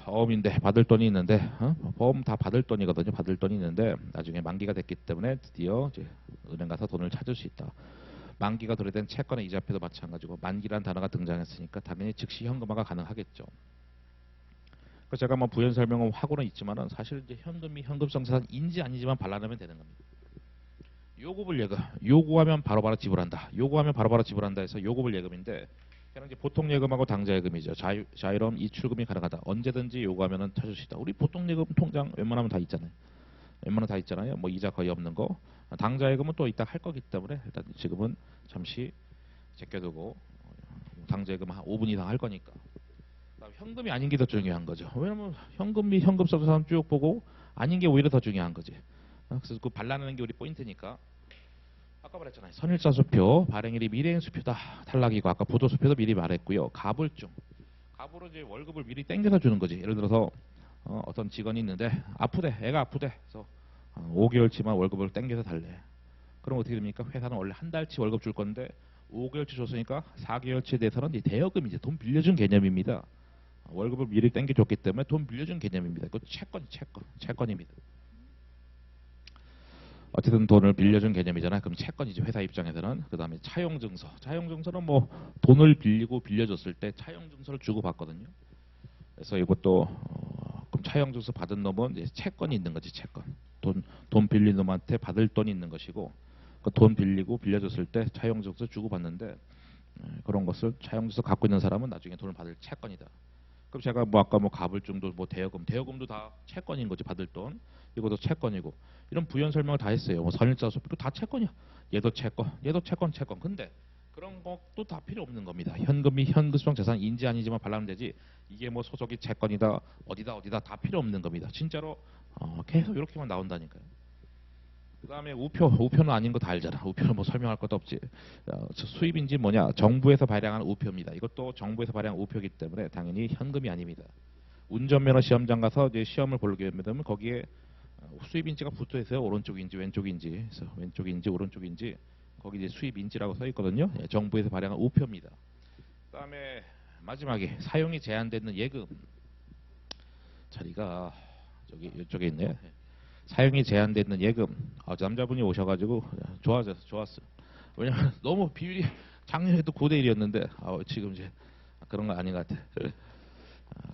Speaker 1: 어음인데 받을 돈이 있는데 보험 다 받을 돈이거든요. 받을 돈이 있는데 나중에 만기가 됐기 때문에 드디어 이제 은행 가서 돈을 찾을 수 있다. 만기가 도래된 채권의 이자표도 마찬가지고 만기란 단어가 등장했으니까 당연히 즉시 현금화가 가능하겠죠. 그래서 제가 뭐 부연 설명은 하고는 있지만은 사실 이제 현금이 현금성 자산인지 아니지만 발라내면 되는 겁니다. 요금을 예금, 요구하면 바로바로 지불한다. 요구하면 바로바로 지불한다 해서 요금을 예금인데 그냥 이제 보통 예금하고 당좌 예금이죠. 자유로운 이출금이 가능하다. 언제든지 요구하면은 찾을 수 있다. 우리 보통 예금 통장 웬만하면 다 있잖아요. 웬만하면 다 있잖아요. 뭐 이자 거의 없는 거. 당좌 예금은 또 이따 할 거기 때문에 일단 지금은 잠시 제껴두고 당좌 예금 한 5분 이상 할 거니까. 현금이 아닌 게 더 중요한 거죠. 왜냐면 현금이 현금성 자산 쭉 보고 아닌 게 오히려 더 중요한 거지. 그래서 그 발라내는 게 우리 포인트니까. 아까 말했잖아요. 선일자 수표, 발행일이 미래인 수표다. 탈락이고 아까 부도 수표도 미리 말했고요. 가불중. 가불은 이제 월급을 미리 땡겨서 주는 거지. 예를 들어서 어떤 직원이 있는데 아프대. 애가 아프대. 그래서 5개월치만 월급을 땡겨서 달래. 그럼 어떻게 됩니까? 회사는 원래 한 달치 월급 줄 건데 5개월치 줬으니까 4개월치에 대해서는 이제 대여금 이제 돈 빌려준 개념입니다. 월급을 미리 땡겨줬기 때문에 돈 빌려준 개념입니다. 그 채권입니다. 어쨌든 돈을 빌려준 개념이잖아요. 그럼 채권이지 회사 입장에서는. 그 다음에 차용증서. 차용증서는 뭐 돈을 빌리고 빌려줬을 때 차용증서를 주고 받거든요. 그래서 이것도 그럼 차용증서 받은 놈은 이제 채권이 있는 거지. 채권. 돈 빌린 놈한테 받을 돈이 있는 것이고 그 돈 빌리고 빌려줬을 때 차용증서 주고 받는데 그런 것을 차용증서 갖고 있는 사람은 나중에 돈을 받을 채권이다. 그럼 제가 뭐 아까 뭐 가불증도 뭐 대여금도 다 채권인 거지. 받을 돈 이것도 채권이고 이런 부연 설명을 다 했어요. 뭐 선일자 수표도 다 채권이야. 얘도 채권. 근데 그런 것도 다 필요 없는 겁니다. 현금이 현금성 자산인지 아니지만 발라면 되지. 이게 뭐 소속이 채권이다 어디다 다 필요 없는 겁니다. 진짜로 계속 이렇게만 나온다니까요. 그 다음에 우표는 아닌 거 다 알잖아. 우표는 뭐 설명할 것도 없지. 수입인지 뭐냐 정부에서 발행한 우표입니다. 이것도 정부에서 발행한 우표이기 때문에 당연히 현금이 아닙니다. 운전면허 시험장 가서 이제 시험을 보게 되면 거기에 수입인지가 붙어 있어요. 오른쪽인지 왼쪽인지. 그래서 왼쪽인지 오른쪽인지 거기 이제 수입인지라고 써 있거든요. 예, 정부에서 발행한 우표입니다. 그다음에 마지막에 사용이 제한되는 예금. 자리가 저기 이쪽에 있네요. 사용이 제한되는 예금. 남자분이 오셔가지고 좋았어. 왜냐면 너무 비율이 작년에도 9대 1이었는데 지금 이제 그런 거 아닌 것 같아.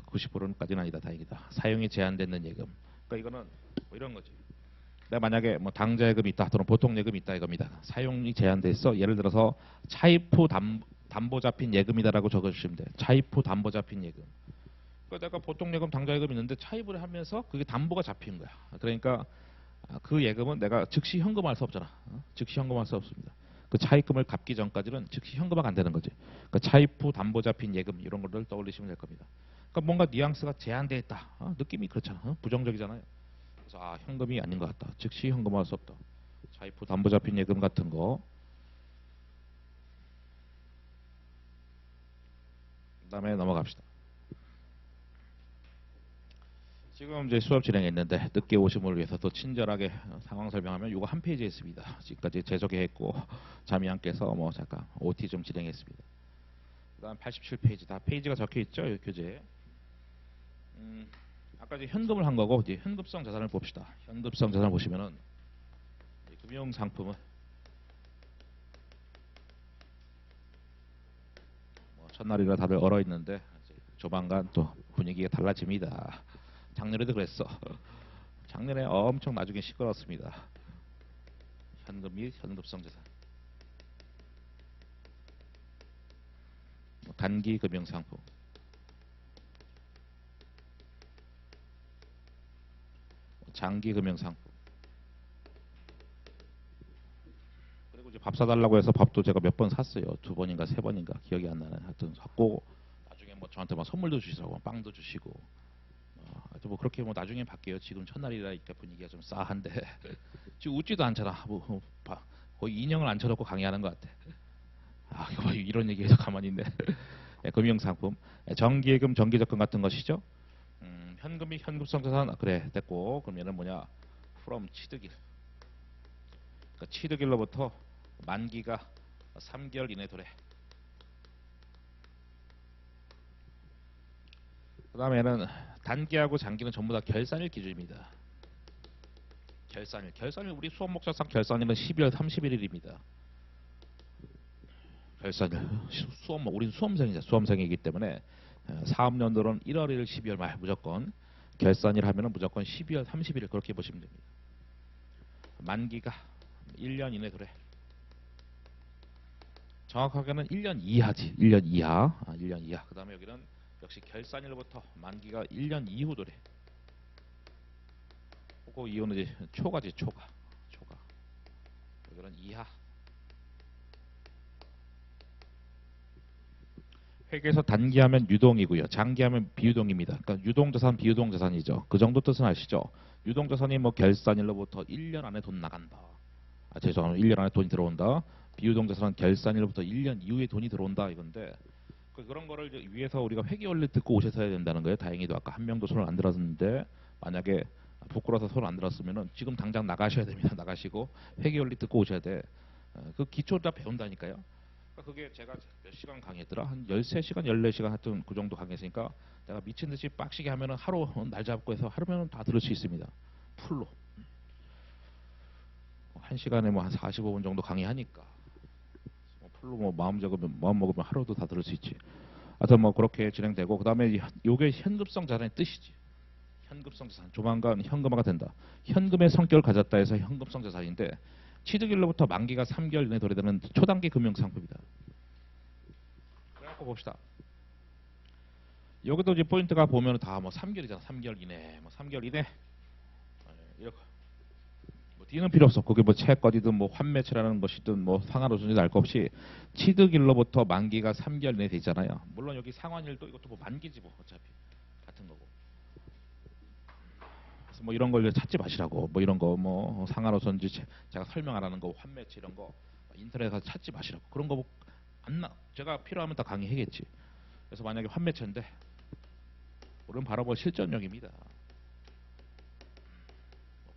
Speaker 1: 90%까지는 아니다. 다행이다. 사용이 제한되는 예금. 그러니까 이거는 뭐 이런 거지. 내가 만약에 뭐 당좌 예금이 있다 또는 보통 예금이 있다 이겁니다. 사용이 제한돼 있어. 예를 들어서 차입후 담보 잡힌 예금이다라고 적어주시면 돼. 차입후 담보 잡힌 예금. 그러니까 내가 보통 예금 당좌 예금 있는데 차입을 하면서 그게 담보가 잡힌 거야. 그러니까 그 예금은 내가 즉시 현금화할 수 없잖아. 즉시 현금화할 수 없습니다. 그 차입금을 갚기 전까지는 즉시 현금화가 안 되는 거지. 그러니까 차입 후 담보 잡힌 예금 이런 것들 떠올리시면 될 겁니다. 그러니까 뭔가 뉘앙스가 제한돼 있다. 느낌이 그렇잖아. 부정적이잖아요. 그래서 현금이 아닌 것 같다. 즉시 현금화할 수 없다. 차입 후 담보 잡힌 예금 같은 거. 그다음에 넘어갑시다. 지금 이제 수업 진행했는데 늦게 오신 분을 위해서 또 친절하게 상황 설명하면 이거 한 페이지에 있습니다. 지금까지 재소개했고 잠이 안 깨서 뭐 잠깐 OT 좀 진행했습니다. 그다음 87페이지 다 페이지가 적혀 있죠. 이 교재에. 아까 이제 현금을 한 거고 이제 현금성 자산을 봅시다. 현금성 자산을 보시면은 금융 상품은 뭐 첫날이라 다들 얼어 있는데 조만간 또 분위기가 달라집니다. 작년에도 그랬어. 작년에 엄청 나중에 시끄러웠습니다. 현금 및 현금성 자산. 단기 금융상품. 장기 금융상품. 그리고 이제 밥 사달라고 해서 밥도 제가 몇 번 샀어요. 2번인가 3번인가 기억이 안 나네. 하여튼 샀고 나중에 뭐 저한테 막 선물도 주시라고 빵도 주시고. 하여튼 뭐 그렇게 뭐 나중에 받게요. 지금 첫날이라니까 분위기가 좀 싸한데 지금 웃지도 않잖아. 거의 인형을 앉혀놓고 강의하는 것 같아. 이거 이런 얘기해서 가만히 있네. 금융상품, 정기예금, 정기적금 같은 것이죠. 현금이 현금성 자산. 그래 됐고, 그럼 얘는 뭐냐? from 취득일. 그러니까 취득일로부터 만기가 3개월 이내 도래. 그 다음에는 단기하고 장기는 전부 다 결산일 기준입니다. 결산일 우리 수업 목적상 결산일은 12월 31일입니다. 결산일 우리는 수험생이기 때문에 사업연도는 1월 1일 12월 말 무조건 결산일 하면은 무조건 12월 31일 그렇게 보시면 됩니다. 만기가 1년 이내 도래. 정확하게는 1년 이하지. 1년 이하. 1년 이하. 그 다음에 여기는 역시 결산일부터 만기가 1년 이후 도래. 그 이유는 이제 초가지. 초가. 여기는 이하. 회계에서 단기하면 유동이고요. 장기하면 비유동입니다. 그러니까 유동자산, 비유동자산이죠. 그 정도 뜻은 아시죠? 유동자산이 뭐 결산일로부터 1년 안에 돈 나간다. 죄송합니다. 1년 안에 돈이 들어온다. 비유동자산은 결산일로부터 1년 이후에 돈이 들어온다 이건데 그런 거를 위에서 우리가 회계 원리 듣고 오셔야 된다는 거예요. 다행히도 아까 한 명도 손을 안 들었는데 만약에 부끄러워서 손을 안 들었으면은 지금 당장 나가셔야 됩니다. 나가시고 회계 원리 듣고 오셔야 돼. 그 기초 다 배운다니까요. 그게 제가 몇 시간 강의했더라? 한 13시간, 14시간 하여튼 그 정도 강의했으니까 내가 미친 듯이 빡시게 하면은 하루 날 잡고 해서 하루면 다 들을 수 있습니다. 풀로. 1시간에 뭐 한 45분 정도 강의하니까 풀로 뭐 마음 먹으면 하루도 다 들을 수 있지. 하여튼 뭐 그렇게 진행되고 그다음에 요게 현금성 자산의 뜻이지. 현금성 자산. 조만간 현금화가 된다. 현금의 성격을 가졌다 해서 현금성 자산인데 취득일로부터 만기가 3개월 이내 도래되는 초단기 금융상품이다. 그래갖고 봅시다. 여기도 이제 포인트가 보면 다 뭐 3개월이잖아. 3개월 이내. 뭐 3개월 이내. 이렇게. 뭐 D는 필요 없어. 그게 뭐 채권이든 뭐 환매채라는 것이든 뭐 상한우선이든 알 것 없이 취득일로부터 만기가 3개월 이내 돼 있잖아요. 물론 여기 상환일도 이것도 뭐 만기지 뭐 어차피 같은 거고. 뭐 이런 걸 찾지 마시라고. 뭐 이런 거 뭐 상한우선지 제가 설명 안 하는 거 환매채 이런 거 인터넷에 가서 찾지 마시라고. 그런 거 안 나. 제가 필요하면 다 강의해겠지. 그래서 만약에 환매채인데 우리는 바로 뭐 실전용입니다.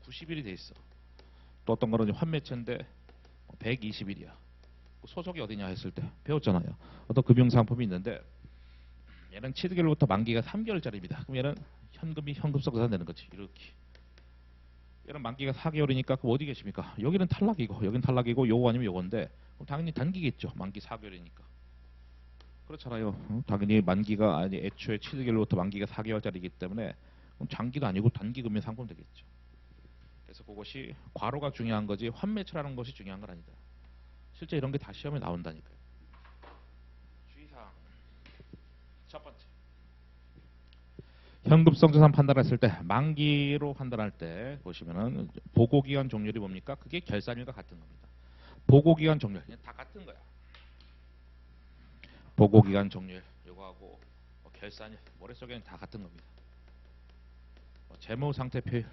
Speaker 1: 90일이 돼 있어. 또 어떤 거는 환매채인데 120일이야. 소속이 어디냐 했을 때 배웠잖아요. 어떤 금융상품이 있는데 얘는 취득일로부터 만기가 3개월짜리입니다. 그럼 얘는 현금이 현금성 자산 되는 거지. 이렇게. 얘는 만기가 4개월이니까 그럼 어디 계십니까? 여기는 탈락이고 여기는 탈락이고 요거 아니면 요건데 그럼 당연히 단기겠죠. 만기 4개월이니까. 그렇잖아요. 당연히 만기가 애초에 취득일로부터 만기가 4개월짜리이기 때문에 그럼 장기도 아니고 단기 금융 상품 되겠죠. 그래서 그것이 과로가 중요한 거지 환매처라는 것이 중요한 건 아니다. 실제 이런 게 다 시험에 나온다니까요. 주의사항 첫 번째. 현금성 자산 판단했을 때 만기로 판단할 때 보시면은 보고기간 종료율이 뭡니까? 그게 결산일과 같은 겁니다. 보고기간 종료율 다 같은 거야. 보고기간 종료율 요거하고 결산일 머릿속에는 다 같은 겁니다. 재무상태표율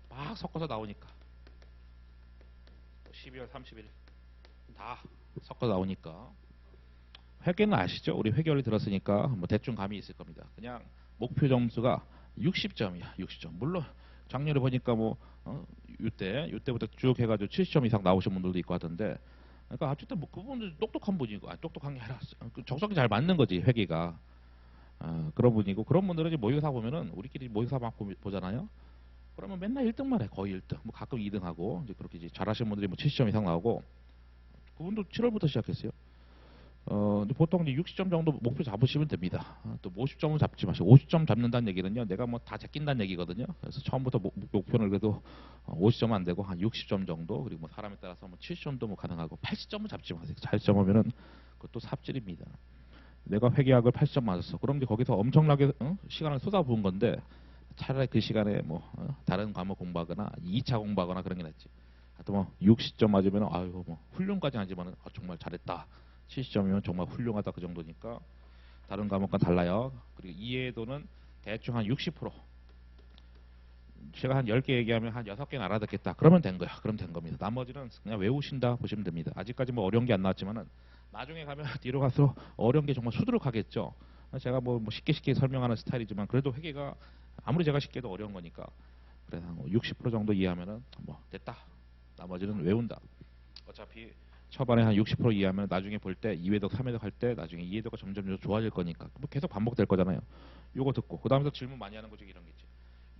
Speaker 1: 막 섞어서 나오니까 12월 30일 다 섞어 나오니까 회계는 아시죠? 우리 회계원리 들었으니까 뭐 대충 감이 있을 겁니다. 그냥 목표 점수가 60점이야. 60점. 물론 작년에 보니까 뭐 이때부터 쭉 해가지고 70점 이상 나오신 분들도 있고 하던데 그러니까 어쨌든 뭐 그분들 똑똑한 분이고 똑똑한 게 아니라 적성이 잘 맞는 거지 회계가. 그런 분이고 그런 분들은 이제 모의고사 보면은 우리끼리 모의고사 막 보잖아요. 그러면 맨날 1등만 해. 거의 1등. 뭐 가끔 2등하고 이제 그렇게 이제 잘하시는 분들이 뭐 70점 이상 나오고 그분도 7월부터 시작했어요. 근데 보통 이제 60점 정도 목표 잡으시면 됩니다. 또 50점은 잡지 마시고 50점 잡는다는 얘기는요. 내가 뭐 다 제낀다는 얘기거든요. 그래서 처음부터 목표는 그래도 50점 안 되고 한 60점 정도 그리고 뭐 사람에 따라서 뭐 70점도 뭐 가능하고 80점은 잡지 마세요. 80점 하면은 그것도 삽질입니다. 내가 회계학을 80점 맞았어. 그럼 이제 거기서 엄청나게 시간을 쏟아부은 건데 차라리 그 시간에 뭐 다른 과목 공부하거나 2차 공부하거나 그런 게 낫지. 하여튼 뭐 60점 맞으면 아유 뭐 훌륭까지 하지만은 정말 잘했다. 70점이면 정말 훌륭하다 그 정도니까 다른 과목과 달라요. 그리고 이해도는 대충 한 60%. 제가 한 10개 얘기하면 한 6개는 알아듣겠다. 그러면 된 거야. 그럼 된 겁니다. 나머지는 그냥 외우신다 보시면 됩니다. 아직까지 뭐 어려운 게 안 나왔지만은 나중에 가면 뒤로 갈수록 어려운 게 정말 수두룩하겠죠. 제가 뭐 쉽게 설명하는 스타일이지만 그래도 회계가 아무리 제가 쉽게 해도 어려운 거니까 그래서 60% 정도 이해하면은 뭐 됐다. 나머지는 외운다. 어차피 초반에 한 60% 이해하면 나중에 볼 때 2회독, 3회독 할 때 나중에 이해도가 점점 좋아질 거니까 뭐 계속 반복될 거잖아요. 요거 듣고 그 다음부터 질문 많이 하는 거죠. 이런 게 있지.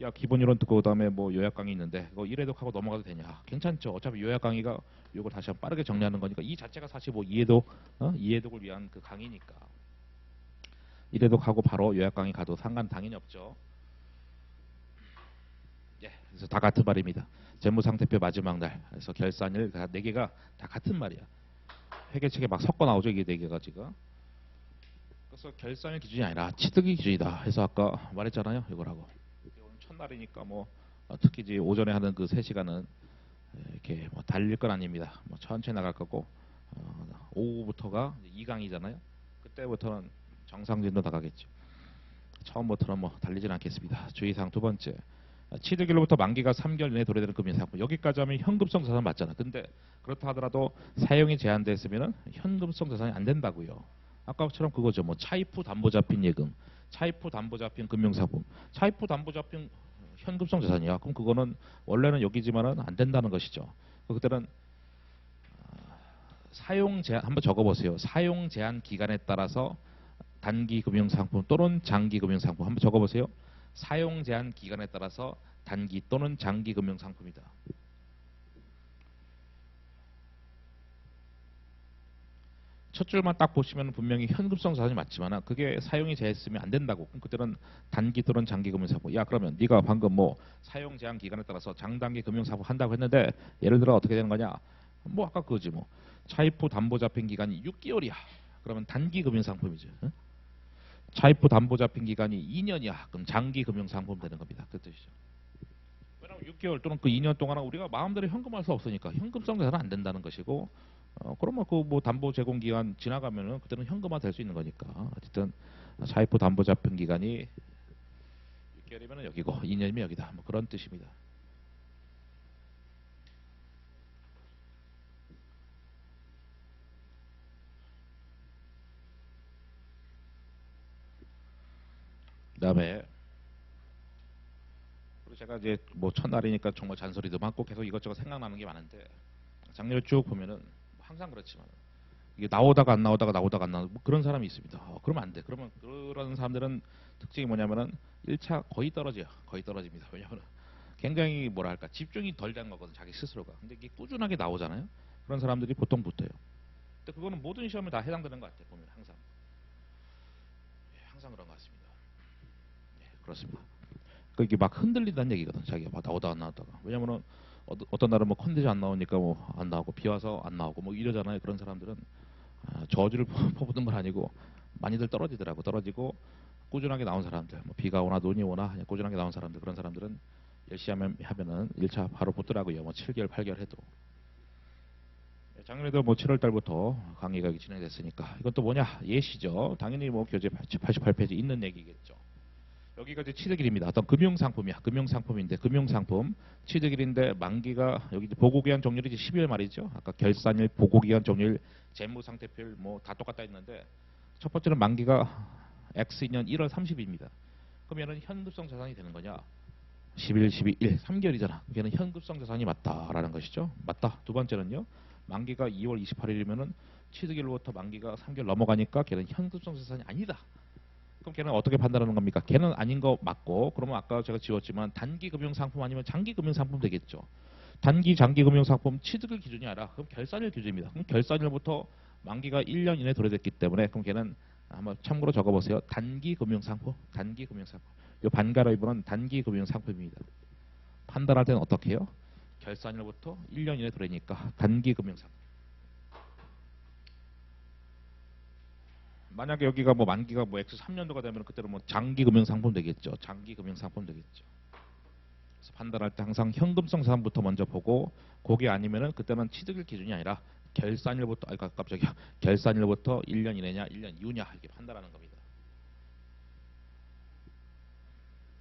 Speaker 1: 야 기본 이론 듣고 그 다음에 뭐 요약 강의 있는데 그거 1회독하고 넘어가도 되냐? 괜찮죠. 어차피 요약 강의가 요걸 다시 한번 빠르게 정리하는 거니까 이 자체가 사실 뭐 이해독, 이해독을 위한 그 강의니까 1회독하고 바로 요약 강의 가도 상관 당연히 없죠. 예, 그래서 다 같은 말입니다. 재무상태표 마지막 날, 그래서 결산일 4개가 다 같은 말이야. 회계책에 막 섞어 나오죠. 이게 4개가 지금. 그래서 결산일 기준이 아니라 취득이 기준이다. 해서 아까 말했잖아요. 이거라고. 오늘 첫날이니까 뭐 특히 이제 오전에 하는 그 3시간은 이렇게 뭐 달릴 건 아닙니다. 뭐 천천히 나갈 거고 오후부터가 2강이잖아요. 그때부터는 정상진도 나가겠죠. 처음부터는 뭐 달리진 않겠습니다. 주의사항 두 번째. 취득일로부터 만기가 3개월 내에 도래되는 금융상품. 여기까지 하면 현금성 자산 맞잖아. 근데 그렇다 하더라도 사용이 제한됐으면 현금성 자산이 안 된다고요. 아까처럼 그거죠. 뭐 차입 후 담보 잡힌 예금, 차입 후 담보 잡힌 금융상품, 차입 후 담보 잡힌 현금성 자산이야. 그럼 그거는 원래는 여기지만은 안 된다는 것이죠. 그때는 사용 제한 한번 적어보세요. 사용 제한 기간에 따라서 단기 금융상품 또는 장기 금융상품 한번 적어보세요. 사용 제한 기간에 따라서 단기 또는 장기 금융상품이다. 첫 줄만 딱 보시면 분명히 현금성 자산이 맞지만 그게 사용이 제했으면 안 된다고. 그럼 그때는 단기 또는 장기 금융상품. 야 그러면 네가 방금 뭐 사용 제한 기간에 따라서 장단기 금융상품 한다고 했는데 예를 들어 어떻게 되는 거냐. 뭐 아까 그거지 뭐 차입 후 담보 잡힌 기간이 6개월이야. 그러면 단기 금융상품이죠. 응? 차입 후 담보 잡힌 기간이 2년이야. 그럼 장기 금융상품 되는 겁니다. 그 뜻이죠. 왜냐하면 6개월 또는 그 2년 동안은 우리가 마음대로 현금할 수 없으니까 현금성 자산은 안 된다는 것이고 그러면 그 뭐 담보 제공 기간 지나가면은 그때는 현금화 될 수 있는 거니까 어쨌든 차입 후 담보 잡힌 기간이 6개월이면 여기고 2년이면 여기다. 뭐 그런 뜻입니다. 그다음에 그리고 제가 이제 뭐 첫날이니까 정말 잔소리도 많고 계속 이것저것 생각나는 게 많은데 작년을 쭉 보면은 항상 그렇지만 이게 나오다가 안 나오다가 나오다가 안 나오고 뭐 그런 사람이 있습니다. 그러면 안 돼. 그러면 그런 사람들은 특징이 뭐냐면은 1차 거의 떨어져요. 거의 떨어집니다. 왜냐하면 굉장히 뭐랄까 집중이 덜 된 거거든 자기 스스로가. 근데 이게 꾸준하게 나오잖아요. 그런 사람들이 보통 붙어요. 근데 그거는 모든 시험에 다 해당되는 것 같아요. 보면 항상. 예, 항상 그런 것 같습니다. 예, 그렇습니다. 이게 막 흔들린다는 얘기거든. 자기가 막 나오다가 안 나오다가. 왜냐면은 어떤 날은 뭐 컨디션 안 나오니까 뭐 안 나오고 비 와서 안 나오고 뭐 이러잖아요. 그런 사람들은 저주를 퍼붓는 건 아니고 많이들 떨어지더라고. 떨어지고 꾸준하게 나온 사람들, 뭐 비가 오나 눈이 오나 그냥 꾸준하게 나온 사람들 그런 사람들은 열심히 하면은 1차 바로 붙더라고요. 뭐 7개월, 8개월 해도. 작년에도 뭐 7월 달부터 강의가 진행됐으니까 이건 또 뭐냐 예시죠. 당연히 뭐 교재 88페이지 있는 얘기겠죠. 여기가 이제 취득일입니다. 어떤 금융상품이야. 금융상품인데 금융상품 취득일인데 만기가 여기 이제 보고기한 종료일이 12월 말이죠. 아까 결산일, 보고기한 종료일, 재무상태표일 뭐 다 똑같다 했는데 첫 번째는 만기가 X년 1월 30일입니다. 그러면은 현금성 자산이 되는 거냐? 11, 12, 1, 3개월이잖아. 그게는 현금성 자산이 맞다라는 것이죠. 맞다. 두 번째는요. 만기가 2월 28일이면은 취득일로부터 만기가 3개월 넘어가니까 걔는 현금성 자산이 아니다. 그럼 걔는 어떻게 판단하는 겁니까? 걔는 아닌 거 맞고 그러면 아까 제가 지웠지만 단기 금융상품 아니면 장기 금융상품 되겠죠. 단기 장기 금융상품 취득일 기준이 아니라 그럼 결산일 기준입니다. 그럼 결산일부터 만기가 1년 이내 도래됐기 때문에 그럼 걔는 한번 참고로 적어보세요. 단기 금융상품, 단기 금융상품. 이 반가라이브는 단기 금융상품입니다. 판단할 때는 어떻게 해요? 결산일부터 1년 이내 도래니까 단기 금융상품. 만약에 여기가 뭐 만기가 뭐 X 3년도가 되면 그때는 뭐 장기 금융상품 되겠죠. 장기 금융상품 되겠죠. 그래서 판단할 때 항상 현금성 자산부터 먼저 보고 그게 아니면은 그때는 취득일 기준이 아니라 결산일부터 깜짝이야. 결산일부터 1년 이내냐 1년 이후냐 이렇게 판단하는 겁니다.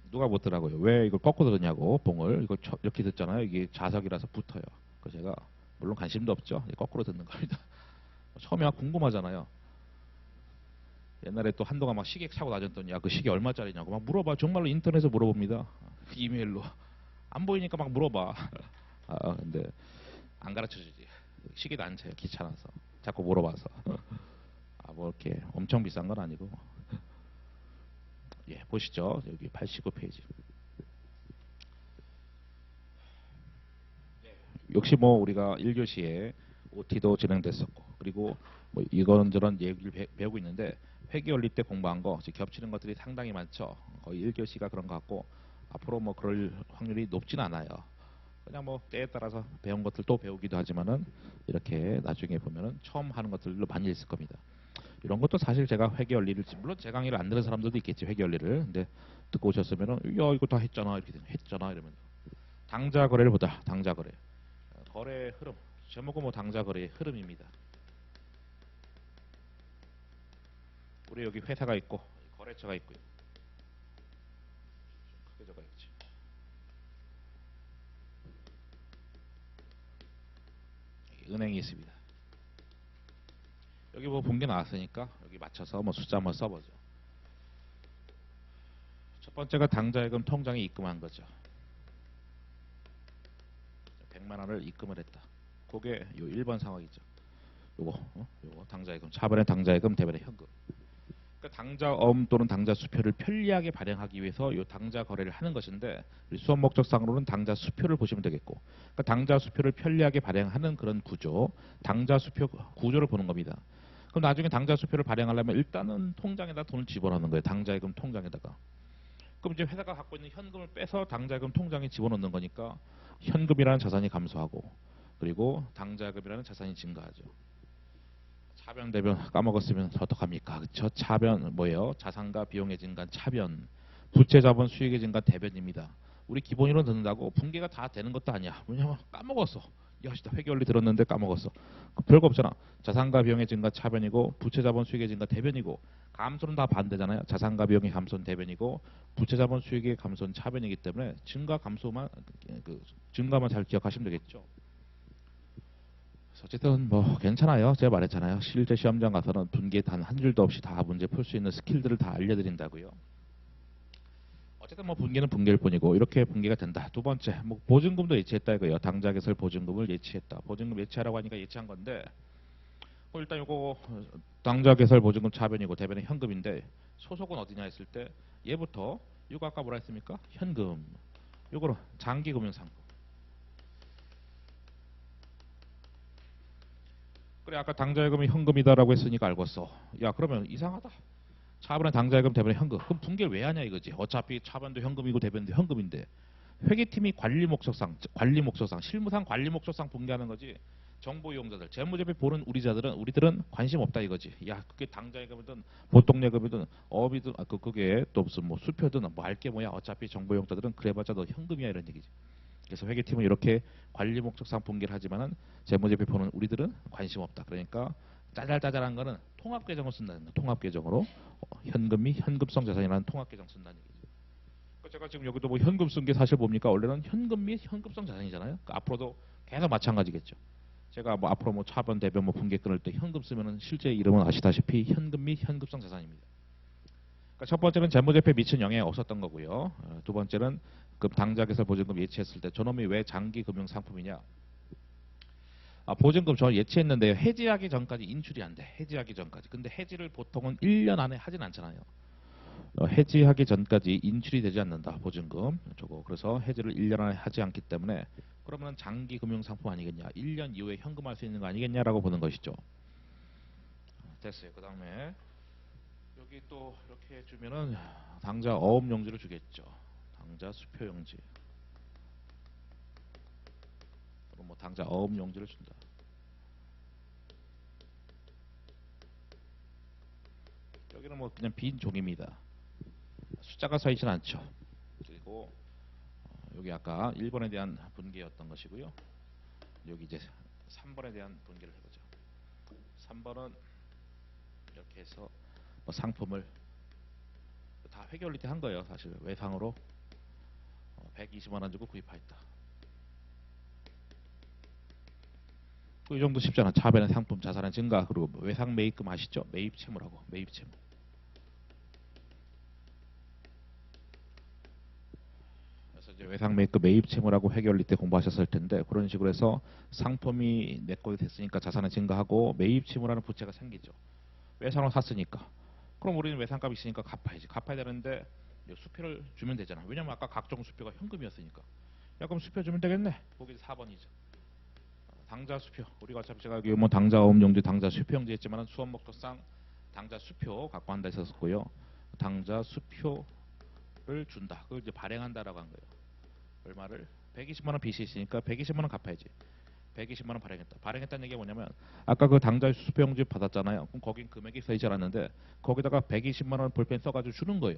Speaker 1: 누가 묻더라고요. 왜 이걸 거꾸로 듣냐고 봉을 이거 이렇게 듣잖아요. 이게 자석이라서 붙어요. 그래서 제가 물론 관심도 없죠. 거꾸로 듣는 겁니다. 처음에 막 궁금하잖아요. 옛날에 또 한동안 막 시계 차고 다녔더니 야 그 시계 얼마짜리냐고 막 물어봐. 정말로 인터넷에 물어봅니다. 이메일로 안 보이니까 막 물어봐. 근데 안 가르쳐주지. 시계도 안 쳐요. 귀찮아서 자꾸 물어봐서. 뭐 이렇게 엄청 비싼 건 아니고. 예, 보시죠. 여기 89페이지. 역시 뭐 우리가 1교시에 OT도 진행됐었고 그리고 뭐 이런저런 얘기를 배우고 있는데 회계원리 때 공부한 거 겹치는 것들이 상당히 많죠. 거의 1교시가 그런 것 같고 앞으로 뭐 그럴 확률이 높진 않아요. 그냥 뭐 때에 따라서 배운 것들 또 배우기도 하지만은 이렇게 나중에 보면은 처음 하는 것들도 많이 있을 겁니다. 이런 것도 사실 제가 회계원리를 물론 제 강의를 안 들은 사람들도 있겠지 회계원리를. 근데 듣고 오셨으면은 야 이거 다 했잖아 이렇게 했잖아 이러면 당좌 거래를 보자. 당좌 거래. 거래 흐름. 제목은 뭐 당좌 거래의 흐름입니다. 우리 여기 회사가 있고 거래처가 있고요. 크게 적어야지. 은행이 있습니다. 여기 뭐 분계 나왔으니까 여기 맞춰서 뭐 숫자 한번 써보죠. 첫 번째가 당좌예금 통장에 입금한 거죠. 100만 원을 입금을 했다. 그게 요 1번 상황이죠. 요거 당좌예금, 차변의 당좌예금, 대변의 현금. 그러니까 당좌엄 또는 당좌 수표를 편리하게 발행하기 위해서 요 당좌 거래를 하는 것인데 수업 목적상으로는 당좌 수표를 보시면 되겠고, 그러니까 당좌 수표를 편리하게 발행하는 그런 구조, 당좌 수표 구조를 보는 겁니다. 그럼 나중에 당좌 수표를 발행하려면 일단은 통장에다 돈을 집어넣는 거예요. 당좌예금 통장에다가. 그럼 이제 회사가 갖고 있는 현금을 빼서 당좌예금 통장에 집어넣는 거니까 현금이라는 자산이 감소하고 그리고 당좌예금이라는 자산이 증가하죠. 차변 대변 까먹었으면 어떡합니까? 그렇죠? 차변 뭐예요? 자산과 비용의 증가 차변, 부채 자본 수익의 증가 대변입니다. 우리 기본이론 듣는다고 분계가 다 되는 것도 아니야. 왜냐면 까먹었어. 야, 진짜 회계원리 들었는데 까먹었어. 별거 없잖아. 자산과 비용의 증가 차변이고 부채 자본 수익의 증가 대변이고 감소는 다 반대잖아요. 자산과 비용의 감소는 대변이고 부채 자본 수익의 감소는 차변이기 때문에 증가 감소만 증가만 잘 기억하시면 되겠죠. 어쨌든 뭐 괜찮아요. 제가 말했잖아요. 실제 시험장 가서는 분계 단 한 줄도 없이 다 문제 풀 수 있는 스킬들을 다 알려드린다고요. 어쨌든 뭐 분계는 분계일 뿐이고 이렇게 분계가 된다. 두 번째, 뭐 보증금도 예치했다 이거예요. 당좌 개설 보증금을 예치했다. 보증금 예치하라고 하니까 예치한 건데 일단 이거 당좌 개설 보증금 차변이고 대변은 현금인데 소속은 어디냐 했을 때 얘부터 이거 아까 뭐라 했습니까? 현금. 요거는 장기 금융상품. 그래 아까 당좌예금이 현금이다라고 했으니까 알겠어. 야 그러면 이상하다. 차변에 당좌예금 대변에 현금. 그럼 분개를 왜 하냐 이거지. 어차피 차변도 현금이고 대변도 현금인데 회계팀이 관리 목적상 실무상 관리 목적상 분개하는 거지. 정보 이용자들 재무제표 보는 우리들은 관심 없다 이거지. 야 그게 당좌예금이든 보통예금이든 업이든 그게 또 무슨 뭐 수표든 뭐 할 게 뭐야. 어차피 정보 이용자들은 그래봤자 너 현금이야 이런 얘기지. 그래서 회계팀은 이렇게 관리 목적상 분개를 하지만은 재무제표 보는 우리들은 관심 없다. 그러니까 짜잘짜잘한 거는 통합계정을 쓴다는 거. 통합계정으로 현금 및 현금성 자산이라는 통합계정 쓴다는 얘기죠. 그러니까 제가 지금 여기도 뭐 현금 쓴 게 사실 뭡니까? 원래는 현금 및 현금성 자산이잖아요. 그러니까 앞으로도 계속 마찬가지겠죠. 제가 뭐 앞으로 뭐 차변 대변 뭐 분계 끊을 때 현금 쓰면은 실제 이름은 아시다시피 현금 및 현금성 자산입니다. 그러니까 첫 번째는 재무제표에 미친 영향이 없었던 거고요. 두 번째는 그 당좌 개설 보증금 예치했을 때 저놈이 왜 장기 금융 상품이냐? 보증금 저 예치했는데요. 해지하기 전까지 인출이 안 돼. 해지하기 전까지. 근데 해지를 보통은 1년 안에 하진 않잖아요. 해지하기 전까지 인출이 되지 않는다. 보증금. 저거 그래서 해지를 1년 안에 하지 않기 때문에 그러면 장기 금융 상품 아니겠냐? 1년 이후에 현금할 수 있는 거 아니겠냐라고 보는 것이죠. 됐어요. 그 다음에 여기 또 이렇게 해주면은 당자 어업용지를 주겠죠. 당자 수표용지. 그럼 뭐 당자 어업용지를 준다. 여기는 뭐 그냥 빈 종입니다. 숫자가 서 있지는 않죠. 그리고 여기 아까 1번에 대한 분계였던 것이고요. 여기 이제 3번에 대한 분계를 해보죠. 3번은 이렇게 해서 뭐 상품을 다 회계올릴 때 한 거예요. 사실 외상으로 120만 원 주고 구입하였다. 이 정도 쉽잖아. 차변의 상품 자산의 증가. 그리고 외상 매입금 아시죠? 매입 채무라고. 매입 채무. 그래서 이제 외상 매입금 매입 채무라고 회계올릴 때 공부하셨을 텐데 그런 식으로 해서 상품이 내 것이 됐으니까 자산의 증가하고 매입 채무라는 부채가 생기죠. 외상으로 샀으니까. 그럼 우리는 외상값이 있으니까 갚아야지. 갚아야 되는데 수표를 주면 되잖아. 왜냐면 아까 각종 수표가 현금이었으니까. 야 그럼 수표 주면 되겠네. 거기 4번이죠. 당자 수표. 우리가 어차피 제가 여기 뭐 당자 어업용지, 당자 수표용지 했지만 수업 목적상 당자 수표 갖고 한다 했었고요. 당자 수표를 준다. 그걸 이제 발행한다라고 한 거예요. 얼마를? 120만 원 빚이 있으니까 120만 원 갚아야지. 120만 원 발행했다. 발행했다는 얘기가 뭐냐면 아까 그 당자 수표용지 받았잖아요. 그럼 거긴 금액이 써 있지 않았는데 거기다가 120만 원 볼펜 써가지고 주는 거예요.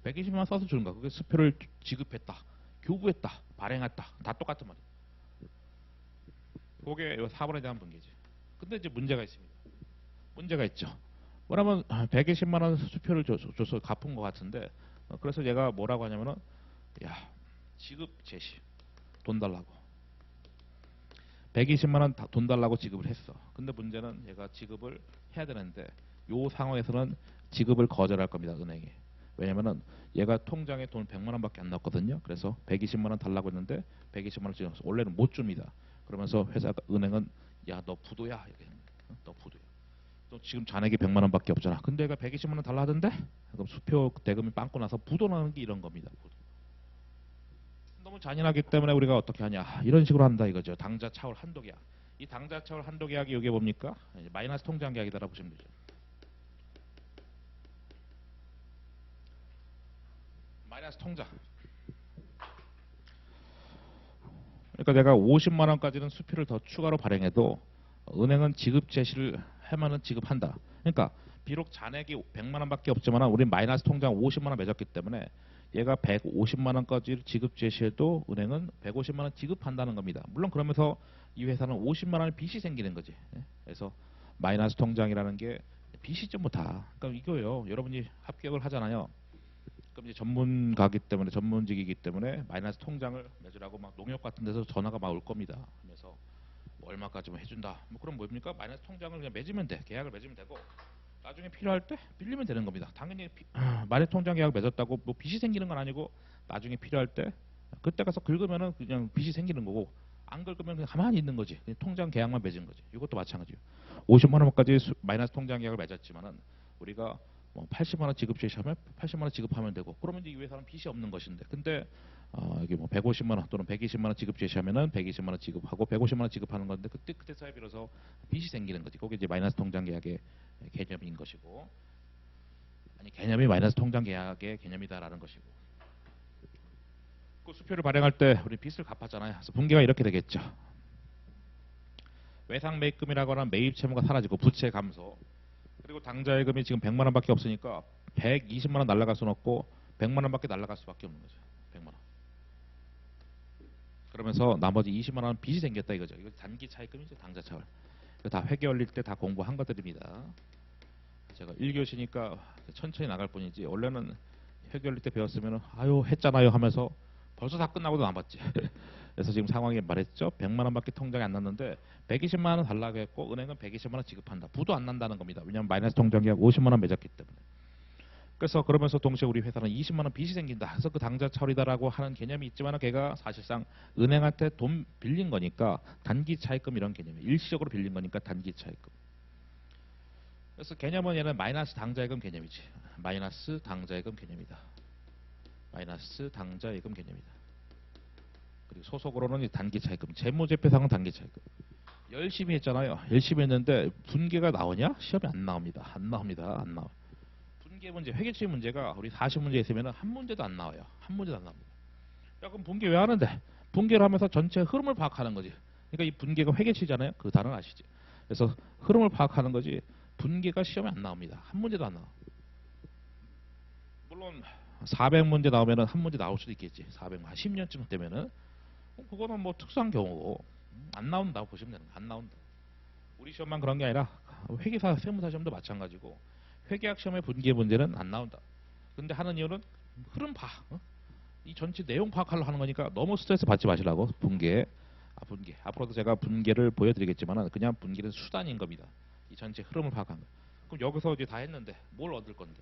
Speaker 1: 120만 원 써서 주는 거야. 그게 수표를 지급했다, 교부했다, 발행했다. 다 똑같은 말이에요. 그게 4번에 대한 분계지. 근데 이제 문제가 있습니다. 문제가 있죠. 뭐냐면 120만 원 수표를 줘서 갚은 것 같은데 그래서 얘가 뭐라고 하냐면은 야 지급 제시 돈 달라고 120만 원 돈 달라고 지급을 했어. 근데 문제는 얘가 지급을 해야 되는데 요 상황에서는 지급을 거절할 겁니다. 은행이. 왜냐면은 얘가 통장에 돈 100만 원밖에 안 넣었거든요. 그래서 120만 원 달라고 했는데 120만 원 지금 원래는 못 줍니다. 그러면서 은행은 야 너 부도야. 너 부도야. 너 지금 잔액이 100만 원밖에 없잖아. 근데 얘가 120만 원 달라 하던데? 그럼 수표 대금이 빵꾸 나서 부도 나는 게 이런 겁니다. 부도. 너무 잔인하기 때문에 우리가 어떻게 하냐. 이런 식으로 한다 이거죠. 당자 차월 한도 계약. 이 당자 차월 한도 계약이 이게 뭡니까? 마이너스 통장 계약이다라고 보시면 되죠. 마이너스 통장. 그러니까 내가 50만 원까지는 수표를 더 추가로 발행해도 은행은 지급 제시를 하면은 지급한다. 그러니까 비록 잔액이 100만 원밖에 없지만 우리 마이너스 통장 50만 원 맺었기 때문에 얘가 150만 원까지 지급 제시해도 은행은 150만 원 지급한다는 겁니다. 물론 그러면서 이 회사는 50만 원의 빚이 생기는 거지. 그래서 마이너스 통장이라는 게 빚이죠 뭐 다. 그러니까 이거예요. 여러분이 합격을 하잖아요. 그럼 이제 전문가기 때문에 전문직이기 때문에 마이너스 통장을 맺으라고 막 농협 같은 데서 전화가 막 올 겁니다. 그래서 뭐 얼마까지 뭐 해준다. 뭐 그럼 뭡니까? 마이너스 통장을 그냥 맺으면 돼. 계약을 맺으면 되고 나중에 필요할 때 빌리면 되는 겁니다. 당연히 마이너스 통장 계약 맺었다고 뭐 빚이 생기는 건 아니고 나중에 필요할 때 그때 가서 긁으면은 그냥 빚이 생기는 거고 안 긁으면 그냥 가만히 있는 거지. 그냥 통장 계약만 맺은 거지. 이것도 마찬가지예요. 50만 원까지 마이너스 통장 계약을 맺었지만은 우리가 뭐 80만 원 지급 제시하면 80만 원 지급하면 되고 그러면 이제 이 회사는 빚이 없는 것인데 근데 여기 뭐 150만 원 또는 120만 원 지급 제시하면은 120만 원 지급하고 150만 원 지급하는 건데 그때 사에 비로소 빚이 생기는 거지. 그게 이제 마이너스 통장 계약의 개념인 것이고 아니 개념이 마이너스 통장 계약의 개념이다라는 것이고 그 수표를 발행할 때 우리 빚을 갚았잖아요. 그래서 분계가 이렇게 되겠죠. 외상 매입금이라고 하는 매입 채무가 사라지고 부채 감소 그리고 당자예금이 지금 100만 원밖에 없으니까 120만 원 날라갈 수는 없고 100만 원밖에 날라갈 수밖에 없는 거죠. 100만 원. 그러면서 나머지 20만 원 빚이 생겼다 이거죠. 이거 단기 차입금이죠. 당자 차월. 이거 다 회계 올릴 때 다 공부한 것들입니다. 제가 1교시니까 천천히 나갈 뿐이지 원래는 회계 올릴 때 배웠으면 아유 했잖아요 하면서 벌써 다 끝나고도 남았지. 그래서 지금 상황이 말했죠. 100만 원밖에 통장에 안 났는데 120만 원 달라고 했고 은행은 120만 원 지급한다. 부도 안 난다는 겁니다. 왜냐하면 마이너스 통장 계약 50만 원 맺었기 때문에. 그래서 그러면서 동시에 우리 회사는 20만 원 빚이 생긴다. 그래서 그 당자 처리다라고 하는 개념이 있지만 걔가 사실상 은행한테 돈 빌린 거니까 단기 차입금 이런 개념이에요. 일시적으로 빌린 거니까 단기 차입금. 그래서 개념은 얘는 마이너스 당자예금 개념이지. 마이너스 당자예금 개념이다. 마이너스 당자예금 개념이다. 그리고 소속으로는 단기 차입금, 재무제표상은 단기 차입금. 열심히 했잖아요. 열심히 했는데 분계가 나오냐? 시험에 안 나옵니다. 안 나옵니다. 안 나와. 분계 문제, 회계치 문제가 우리 40문제 있으면 한 문제도 안 나와요. 한 문제도 안 나옵니다. 야, 그럼 분계 왜 하는데? 분계를 하면서 전체 흐름을 파악하는 거지. 그러니까 이 분계가 회계치잖아요. 그 단어는 아시죠? 그래서 흐름을 파악하는 거지. 분계가 시험에 안 나옵니다. 한 문제도 안 나와. 물론 400문제 나오면은 한 문제 나올 수도 있겠지. 400만 한 10년쯤 되면은 그거는 뭐 특수한 경우고 안 나온다고 보시면 되는 거야. 안 나온다. 우리 시험만 그런 게 아니라 회계사 세무사 시험도 마찬가지고 회계학 시험의 분계 문제는 안 나온다. 근데 하는 이유는 흐름 파. 이 전체 내용 파악하려고 하는 거니까 너무 스트레스 받지 마시라고. 분계. 분계. 앞으로도 제가 분계를 보여드리겠지만 그냥 분계는 수단인 겁니다. 이 전체 흐름을 파악한 거. 그럼 여기서 이제 다 했는데 뭘 얻을 건데?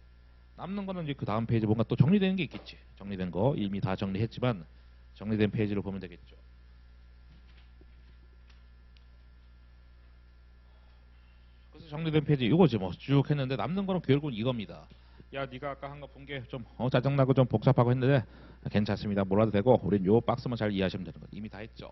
Speaker 1: 남는 거는 이제 그 다음 페이지 뭔가 또 정리되는 게 있겠지. 정리된 거 이미 다 정리했지만 정리된 페이지를 보면 되겠죠. 그래서 정리된 페이지 이거지 뭐 쭉 했는데 남는 거는 결국은 이겁니다. 야, 네가 아까 한 거 본 게 좀 짜증나고 좀 복잡하고 했는데 괜찮습니다. 몰라도 되고 우린 요 박스만 잘 이해하시면 되는 거예요. 이미 다 했죠.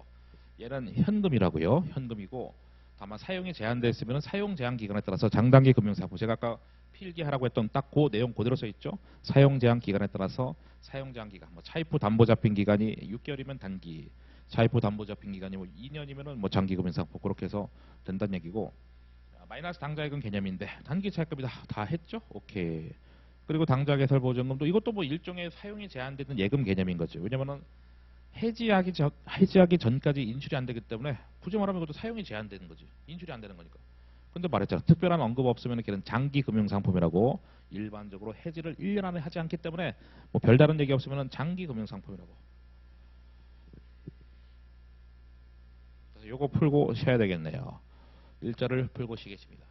Speaker 1: 얘는 현금이라고요. 현금이고 다만 사용이 제한됐으면 사용 제한 기간에 따라서 장단기 금융사고 제가 아까 필기하라고 했던 딱 그 내용 그대로 써 있죠. 사용 제한 기간에 따라서 사용 제한 기간 뭐 차입부 담보 잡힌 기간이 6개월이면 단기, 차입부 담보 잡힌 기간이 뭐 2년이면은 뭐 장기 금융사고 그렇게 해서 된다는 얘기고 마이너스 당좌예금 개념인데 단기 차입금이 다 했죠. 오케이. 그리고 당좌 개설 보증금도 이것도 뭐 일종의 사용이 제한되는 예금 개념인 거죠. 왜냐면은 해지하기 전까지 인출이 안 되기 때문에 굳이 말하면 이것도 사용이 제한되는 거지. 인출이 안 되는 거니까. 근데 말했잖아. 특별한 언급 없으면 걔는 장기 금융 상품이라고. 일반적으로 해지를 1년 안에 하지 않기 때문에 뭐 별다른 얘기 없으면 장기 금융 상품이라고. 그래서 요거 풀고 쉬어야 되겠네요. 일자를 풀고 쉬겠습니다.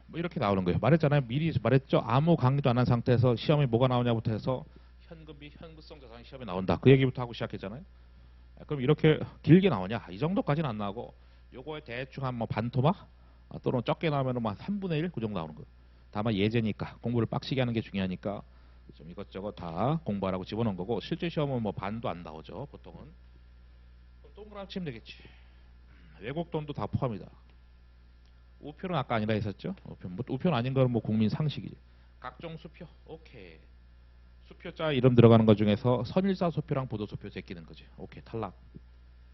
Speaker 1: 뭐 이렇게 나오는 거예요. 말했잖아요. 미리 말했죠. 아무 강의도 안 한 상태에서 시험에 뭐가 나오냐부터 해서 현금비, 현금성 자산이 시험에 나온다. 그 얘기부터 하고 시작했잖아요. 그럼 이렇게 길게 나오냐? 이 정도까지는 안 나오고 요거에 대충 한 뭐 반토막 또는 적게 나오면 뭐 3분의 1 그 정도 나오는 거예요. 다만 예제니까 공부를 빡시게 하는 게 중요하니까 좀 이것저것 다 공부하라고 집어넣은 거고 실제 시험은 뭐 반도 안 나오죠. 보통은. 그럼 동그라미 치면 되겠지. 외국 돈도 다 포함이다. 우표는 아까 아니라 했었죠. 우표는 아닌 거는 뭐 국민 상식이지. 각종 수표. 오케이. 수표자 이름 들어가는 것 중에서 선일사 수표랑 보도수표 제끼는 거지. 오케이 탈락.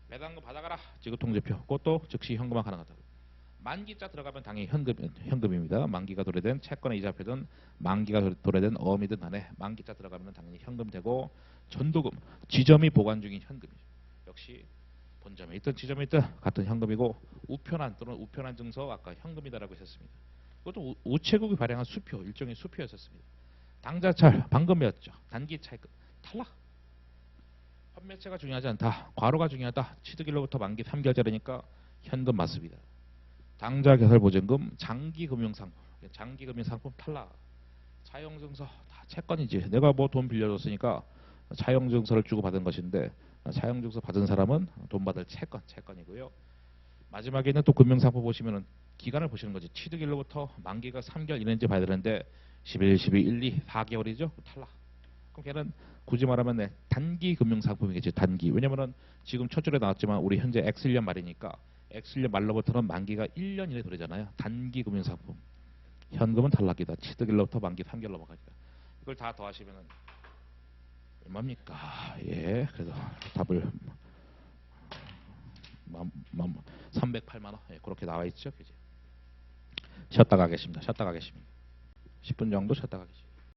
Speaker 1: 배당금 받아가라. 지급통지표. 그것도 즉시 현금화 가능하다. 만기자 들어가면 당연히 현금입니다. 만기가 도래된 채권의 이자표든 만기가 도래된 어음이든 간에 만기자 들어가면 당연히 현금 되고 전도금 지점이 보관 중인 현금이죠. 역시 본점에 있든 지점에 있든 같은 현금이고 우편안 또는 우편안 증서 아까 현금이다라고 했었습니다. 그것도 우체국이 발행한 수표 일종의 수표였었습니다. 당자찰 방금이었죠. 단기 차입금 탈락. 판매체가 중요하지 않다. 과로가 중요하다. 취득일로부터 만기 3개월짜리니까 현금 맞습니다. 당좌 개설 보증금 장기 금융상품 장기 금융상품 탈락. 차용증서 다 채권이지. 내가 뭐 돈 빌려줬으니까 차용증서를 주고 받은 것인데 차용증서 받은 사람은 돈 받을 채권이고요. 마지막에는 또 금융상품 보시면은 기간을 보시는 거지. 취득일로부터 만기가 3개월 이내인지 봐야 되는데 11, 12, 1, 2, 4개월이죠. 탈락. 그럼 걔는 굳이 말하면 단기 금융상품이겠지. 단기. 왜냐면은 지금 첫 줄에 나왔지만 우리 현재 X1년 말이니까 X1년 말로부터는 만기가 1년 이내 도래잖아요. 단기 금융상품. 현금은 탈락이다. 취득일로부터 만기 3개월 넘어가니까. 이걸 다 더하시면은 얼마입니까? 예, 그래서 답을 308만 원. 예, 그렇게 나와 있죠. 그지? 쉬었다 가겠습니다. 10분 정도 쉬었다 가겠습니다.